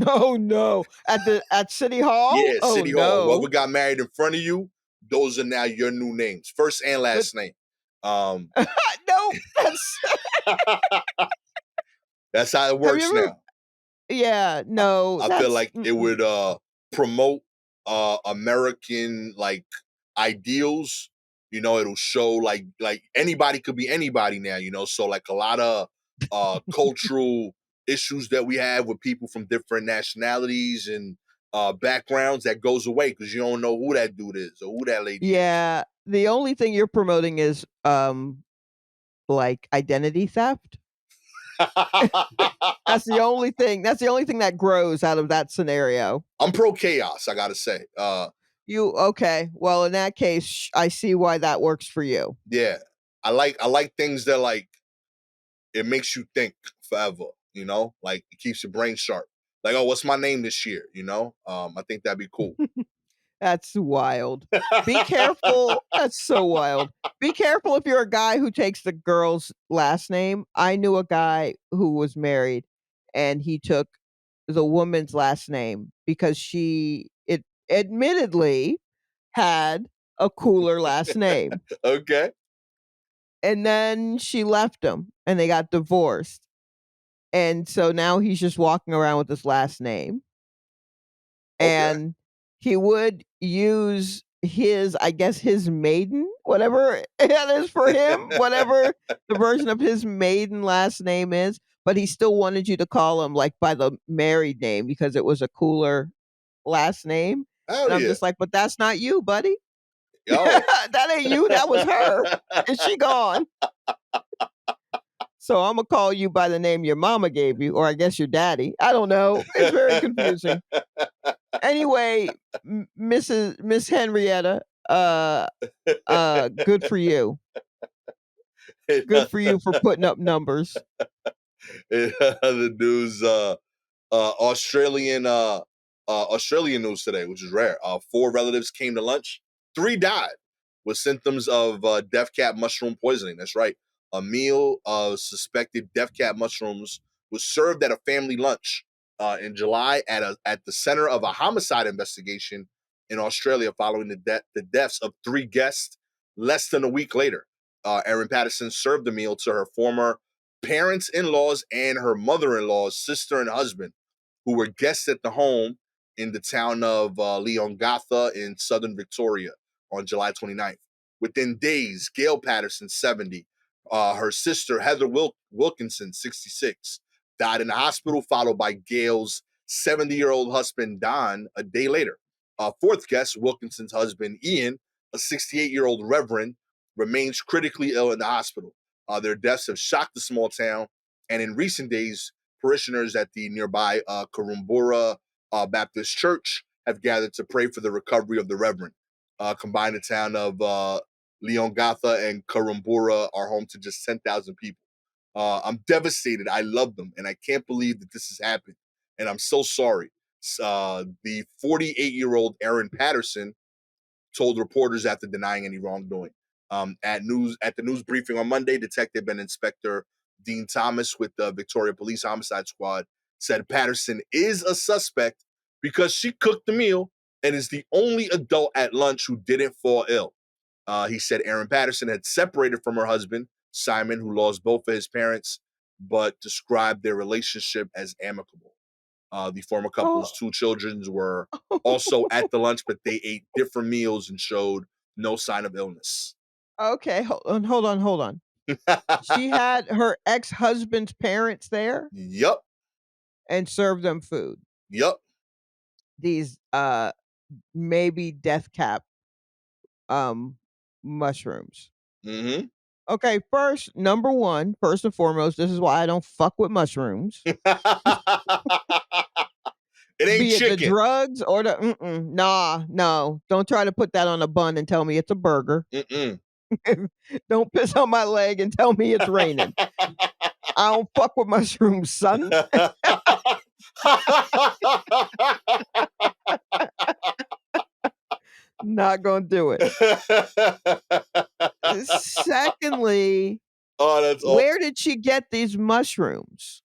Oh, no. At City Hall? Yeah, Oh, City Hall. no. Whoever got married in front of you, those are now your new names, first and But last name. Um, nope, that's that's how it have you works ever now. yeah, no, I feel that's like it mm-mm. would promote American like ideals. You know, it'll show like anybody could be anybody now, you know. So like a lot of cultural issues that we have with people from different nationalities and backgrounds that goes away because you don't know who that dude is or who that lady is. Yeah, the only thing you're promoting is, like, identity theft. That's the only thing that grows out of that scenario. I'm pro chaos, I gotta say. You okay, well, in that case, I see why that works for you. Yeah. I like things that like it makes you think forever, you know? Like it keeps your brain sharp. Like, oh, what's my name this year? You know? I think that'd be cool. That's wild. Be careful that's so wild. Be careful if you're a guy who takes the girl's last name. I knew a guy who was married, and he took the woman's last name because she it admittedly had a cooler last name. Okay. And then she left him and they got divorced. And so now he's just walking around with his last name. Okay. And he would use his, I guess, his maiden, whatever that is for him, whatever the version of his maiden last name is, but he still wanted you to call him like by the married name because it was a cooler last name. Hell And I'm yeah. just like, but that's not you, buddy. Yo. That ain't you. That was her. And she gone. So I'm gonna call you by the name your mama gave you, or I guess your daddy. I don't know. It's very confusing. Anyway, Miss Henrietta, good for you. Good for you for putting up numbers. In other news, Australian Australian news today, which is rare. Four relatives came to lunch. Three died with symptoms of death cap mushroom poisoning. That's right. A meal of suspected death cap mushrooms was served at a family lunch in July at the center of a homicide investigation in Australia following the deaths of three guests less than a week later. Erin Patterson served the meal to her former parents-in-laws and her mother-in-law's sister and husband, who were guests at the home in the town of Leongatha in southern Victoria on July 29th. Within days, Gail Patterson, 70, her sister Heather Wilkinson, 66, died in the hospital, followed by Gail's 70-year-old husband, Don, a day later. Fourth guest, Wilkinson's husband, Ian, a 68-year-old reverend, remains critically ill in the hospital. Their deaths have shocked the small town, and in recent days, parishioners at the nearby Karumbura Baptist Church have gathered to pray for the recovery of the Reverend. Combined, the town of Leongatha and Karumbura are home to just 10,000 people. I'm devastated. I love them, and I can't believe that this has happened. And I'm so sorry. The 48-year-old Erin Patterson told reporters after denying any wrongdoing. At the news briefing on Monday, Detective and Inspector Dean Thomas with the Victoria Police Homicide Squad said Patterson is a suspect because she cooked the meal and is the only adult at lunch who didn't fall ill. He said Erin Patterson had separated from her husband, Simon, who lost both of his parents, but described their relationship as amicable. The former Oh, couple's two children were also at the lunch, but they ate different meals and showed no sign of illness. okay. Hold on, hold on, hold on. She had her ex-husband's parents there Yup. and served them food. Yup. These, maybe death cap, um, mushrooms. Mhm. Okay, number 1, first and foremost, this is why I don't fuck with mushrooms. It ain't Be it the chicken. drugs or the nah, no. Don't try to put that on a bun and tell me it's a burger. Mm-mm. Don't piss on my leg and tell me it's raining. I don't fuck with mushrooms, son. Not gonna do it. Secondly, Oh, that's all. where did she get these mushrooms?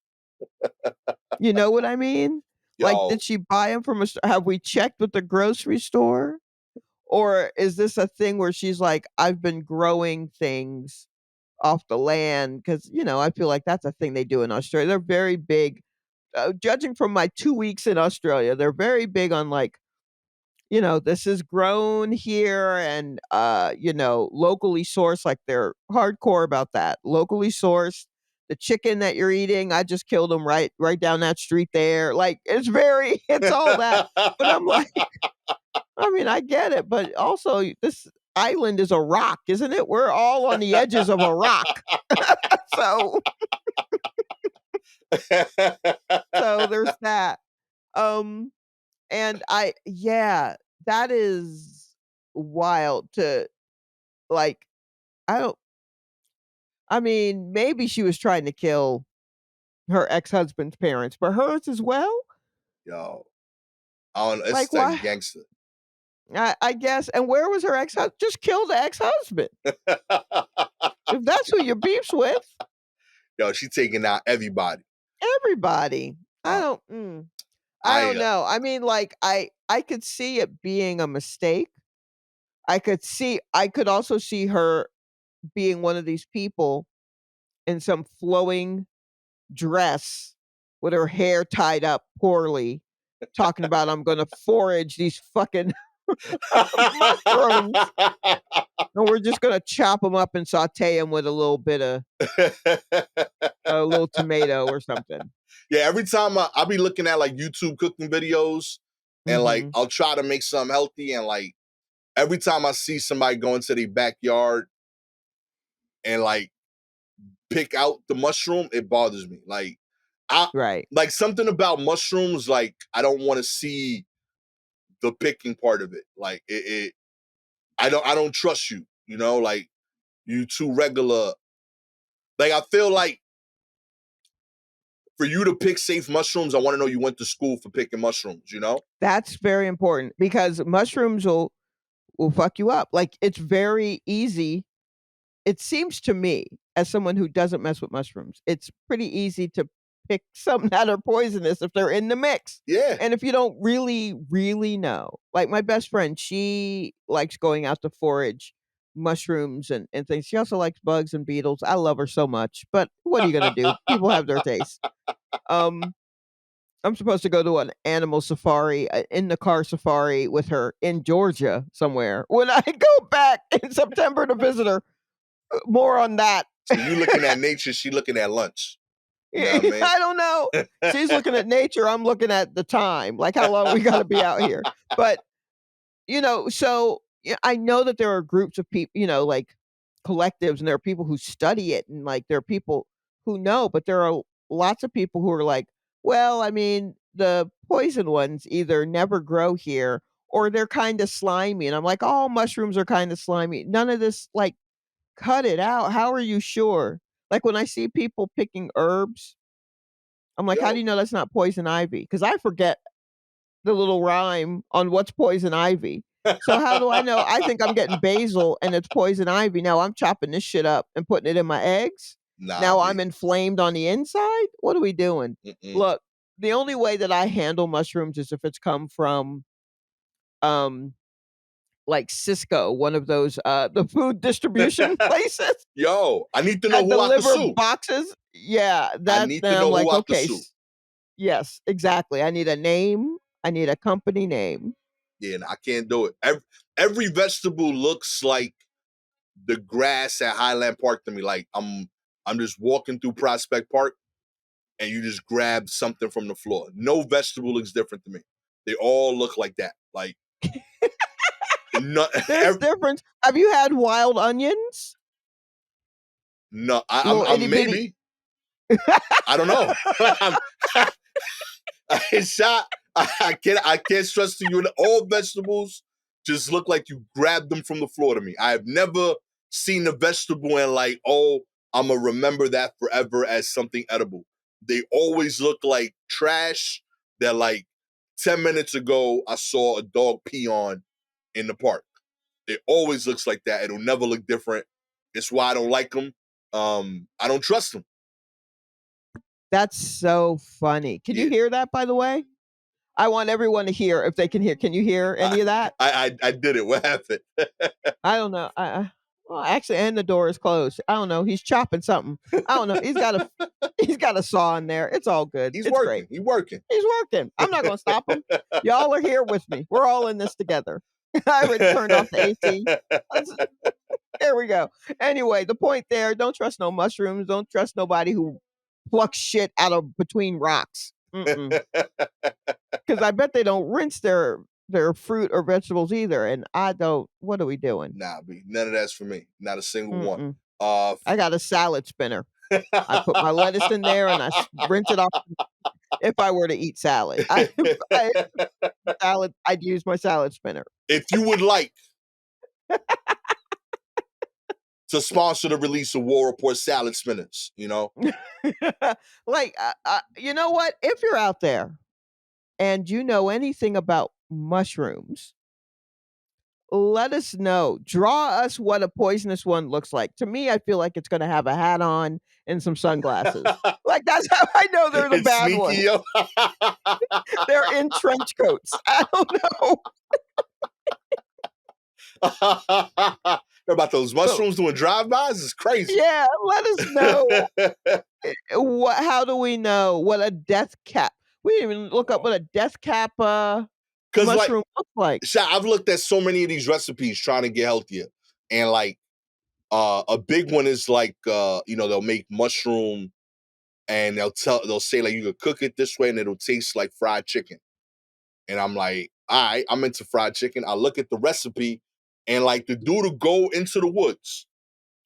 You know what I mean? Like, Yo, did she buy them from a st have we checked with the grocery store? Or is this a thing where she's like, "I've been growing things off the land," because I feel like that's a thing they do in Australia. They're very big, judging from my 2 weeks in Australia, they're very big on, like, this is grown here and, locally sourced, like, they're hardcore about that. Locally sourced. The chicken that you're eating, I just killed them right down that street there. Like, it's very it's all that. But I'm like, I mean, I get it, but also this island is a rock, isn't it? We're all on the edges of a rock. So so there's that. Um, and yeah, that is wild to, like, I don't I mean, maybe she was trying to kill her ex-husband's parents, but hers as well? yo, I don't know. It's Like, that why? gangster. I guess, and where was her ex-husband? Just kill the ex-husband, if that's who your beef's with. Yo, she taking out everybody. Everybody. Uh, I I don't know. I mean, like, I could see it being a mistake. I could also see her being one of these people in some flowing dress with her hair tied up poorly, talking about, "I'm gonna forage these fucking mushrooms, and we're just gonna chop them up and saute them with a little bit of a little tomato or something." yeah, every time I'll be looking at like YouTube cooking videos and like Mhm. I'll try to make something healthy and like every time I see somebody go into their backyard and like pick out the mushroom, it bothers me. I Right. like something about mushrooms, like I don't want to see the picking part of it. Like it I don't trust you, like you too regular. Like I feel like for you to pick safe mushrooms, I want to know you went to school for picking mushrooms. That's very important because mushrooms will fuck you up. Like, it's very easy. It seems to me, as someone who doesn't mess with mushrooms, it's pretty easy to pick some that are poisonous if they're in the mix. Yeah. And if you don't really, really know. Like my best friend, she likes going out to forage mushrooms and things. She also likes bugs and beetles. I love her so much. But what are you gonna do? People have their tastes. Um, I'm supposed to go to an animal safari, in the car safari with her in Georgia somewhere. When I go back in September to visit her, more on that. So you looking at nature, she looking at lunch. You know what I I don't know. mean? She's looking at nature, I'm looking at the time, like how long we gotta be out here. But, so, yeah, I know that there are groups of people, like collectives, and there are people who study it, and, like, there are people who know, but there are lots of people who are like, "Well, I mean, the poison ones either never grow here or they're kinda slimy," and I'm like, "All mushrooms are kinda slimy. None of this, like, cut it out. How are you sure?" Like, when I see people picking herbs, I'm like, "How do Yo. you know that's not poison ivy?" Because I forget the little rhyme on what's poison ivy. So how do I know? I think I'm getting basil and it's poison ivy. Now I'm chopping this shit up and putting it in my eggs. Nah, Now I'm B. inflamed on the inside? What are we doing? Mm-mm. Look, the only way that I handle mushrooms is if it's come from, um, like Cisco, one of those, the food distribution places Yo, I need to know that who I can deliver sue. boxes. Yeah, I that need to then I'm know who like, I can "Okay, sue. yes, exactly. I need a name. I need a company name." Yeah, I can't do it. Every vegetable looks like the grass at Highland Park to me. Like I'm just walking through Prospect Park and you just grab something from the floor. No vegetable looks different to me. They all look like that. Like no, There's difference. Have you had wild onions? no, Little I'm itty bitty. maybe. I don't know. It's shot. I can't stress to you that all vegetables just look like you grabbed them from the floor to me. I have never seen a vegetable and like, oh, I'm gonna remember that forever as something edible. They always look like trash that like 10 minutes ago I saw a dog pee on in the park. It always looks like that. It'll never look different. It's why I don't like them. I don't trust them. That's so funny. Can you Yeah. hear that, by the way? I want everyone to hear if they can hear. Can you hear I, any of that? I did it. What happened? I don't know. Well, actually, and the door is closed. I don't know. He's chopping something. I don't know. He's got a saw in there. It's all good. He's It's great. working. He's working. He's working. I'm not going to stop him. Y'all are here with me. We're all in this together. I already turned off the AC. There we go. Anyway, the point there: don't trust no mushrooms. Don't trust nobody who plucks shit out of between rocks. Because I bet they don't rinse their fruit or vegetables either. And I don't. What are we doing? Nah, B, none of that's for me. Not a single one. Mm-mm. I got a salad spinner. I put my lettuce in there and rinse it off. If I were to eat salad, I salad. I'd use my salad spinner. If you would like to sponsor the release of War Report salad spinners, you know, Like, you know what? If you're out there and you know anything about mushrooms, let us know. Draw us what a poisonous one looks like. To me, I feel like it's going to have a hat on and some sunglasses. Like that's how I know they're the it's bad sneaky, ones. yo. They're in trench coats. I don't know. About those But mushrooms doing drive-bys is crazy. yeah, let us know. What? How do we know what a death cap? We didn't even look up what a death cap Because like, mushroom looks like. I've looked at so many of these recipes trying to get healthier, and like a big one is like they'll make mushroom and they'll say like you could cook it this way and it'll taste like fried chicken. And I'm like, all right, I'm into fried chicken. I look at the recipe and like the dude will go into the woods.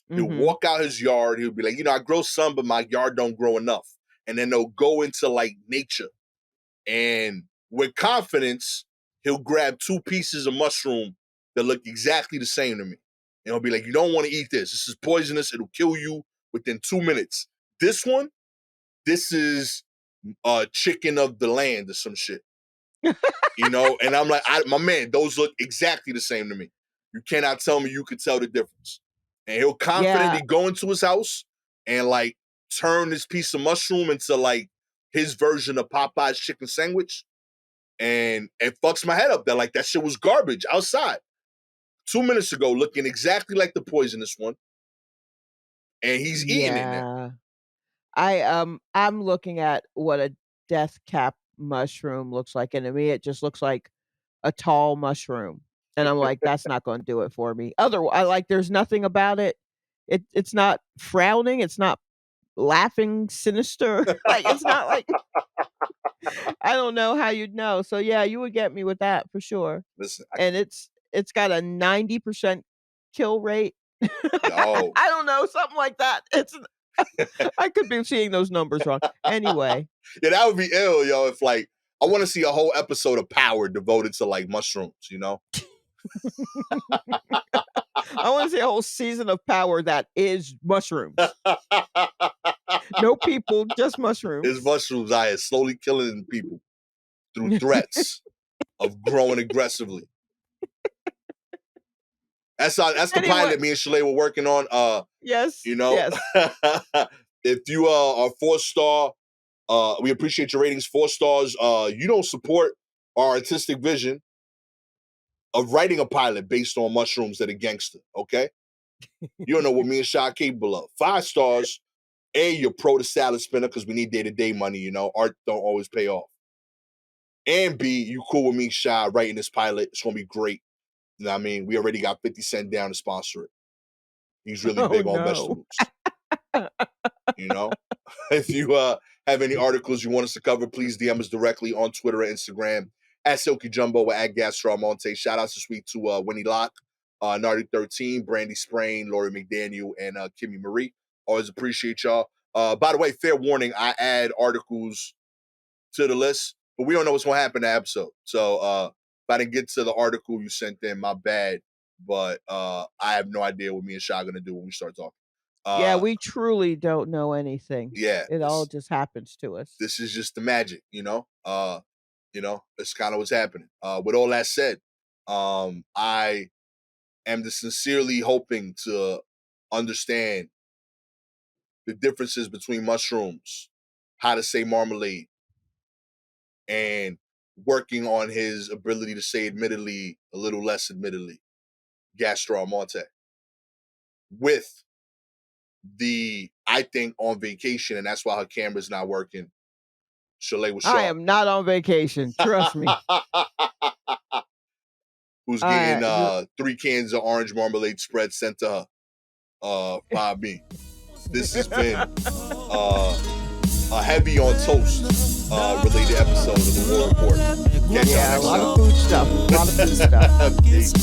He'll Mhm. walk out his yard. He'll be like, I grow some, but my yard don't grow enough. And then they'll go into like nature. And with confidence, he'll grab 2 pieces of mushroom that look exactly the same to me. And he'll be like, you don't want to eat this. This is poisonous. It'll kill you within 2 minutes. This one, this is chicken of the land or some shit. And I'm like, my man, those look exactly the same to me. You cannot tell me you could tell the difference. And he'll Yeah, confidently go into his house and like turn this piece of mushroom into like his version of Popeye's chicken sandwich. And it fucks my head up that like that shit was garbage outside 2 minutes ago, looking exactly like the poisonous one. And he's eating it now. yeah. I'm looking at what a death cap mushroom looks like, and to me, it just looks like a tall mushroom, and I'm like, "That's not gonna do it for me." I like, there's nothing about it. It's not frowning, it's not laughing sinister, like, it's not like I don't know how you'd know. So, yeah, you would get me with that for sure, Listen, and it's got a 90% kill rate. yo, I don't know, something like that. I could be seeing those numbers wrong. Anyway. yeah, that would be ill, yo. If like I want to see a whole episode of Power devoted to like mushrooms. I wanna see a whole season of Power that is mushrooms. No people, just His mushrooms. mushrooms out here slowly killing people through threats of growing aggressively. That's the pilot Anyway, that me and Shalewa were working on. yes, You know, yes. if you are 4-star, we appreciate your ratings. 4 stars. You don't support our artistic vision of writing a pilot based on mushrooms that are gangster. Okay, you don't know what me and Shy are capable of. 5 stars. A, you're pro the salad spinner because we need day-to-day money. Art don't always pay off. And B, you cool with me, Shy, writing this pilot. It's gonna be great. You know what I mean? We already got 50 Cent down to sponsor it. He's really Oh, big on no. vegetables. You know, if you have any articles you want us to cover, please DM us directly on Twitter or Instagram at Silky Jumbo or at Gastor Almonte. Shout outs this week to Winnie Locke, Nardi 13, Brandy Sprain, Lori McDaniel, and Kimmy Marie. Always appreciate y'all. By the way, fair warning, I add articles to the list, but we don't know what's going to happen in the episode. So if I didn't get to the article you sent in, my bad. But I have no idea what me and Sha are going to do when we start talking. Yeah, we truly don't know anything. Yeah, It all just happens to us. this is just the magic, you know. It's kind of what's happening. With all that said, I am just sincerely hoping to understand the differences between mushrooms, how to say marmalade, and working on his ability to say admittedly a little less admittedly, Gastor Almonte. With the, I think, on vacation, and that's why her camera's not working, Shalewa I Sharpe. am not on vacation, trust me. Who's getting I l 3 cans of orange marmalade spread sent to her by me. This has been a heavy on toast related episode of the War Report. Catch y'all Yeah, a next lot time. of food stuff, a lot of food stuff. Peace.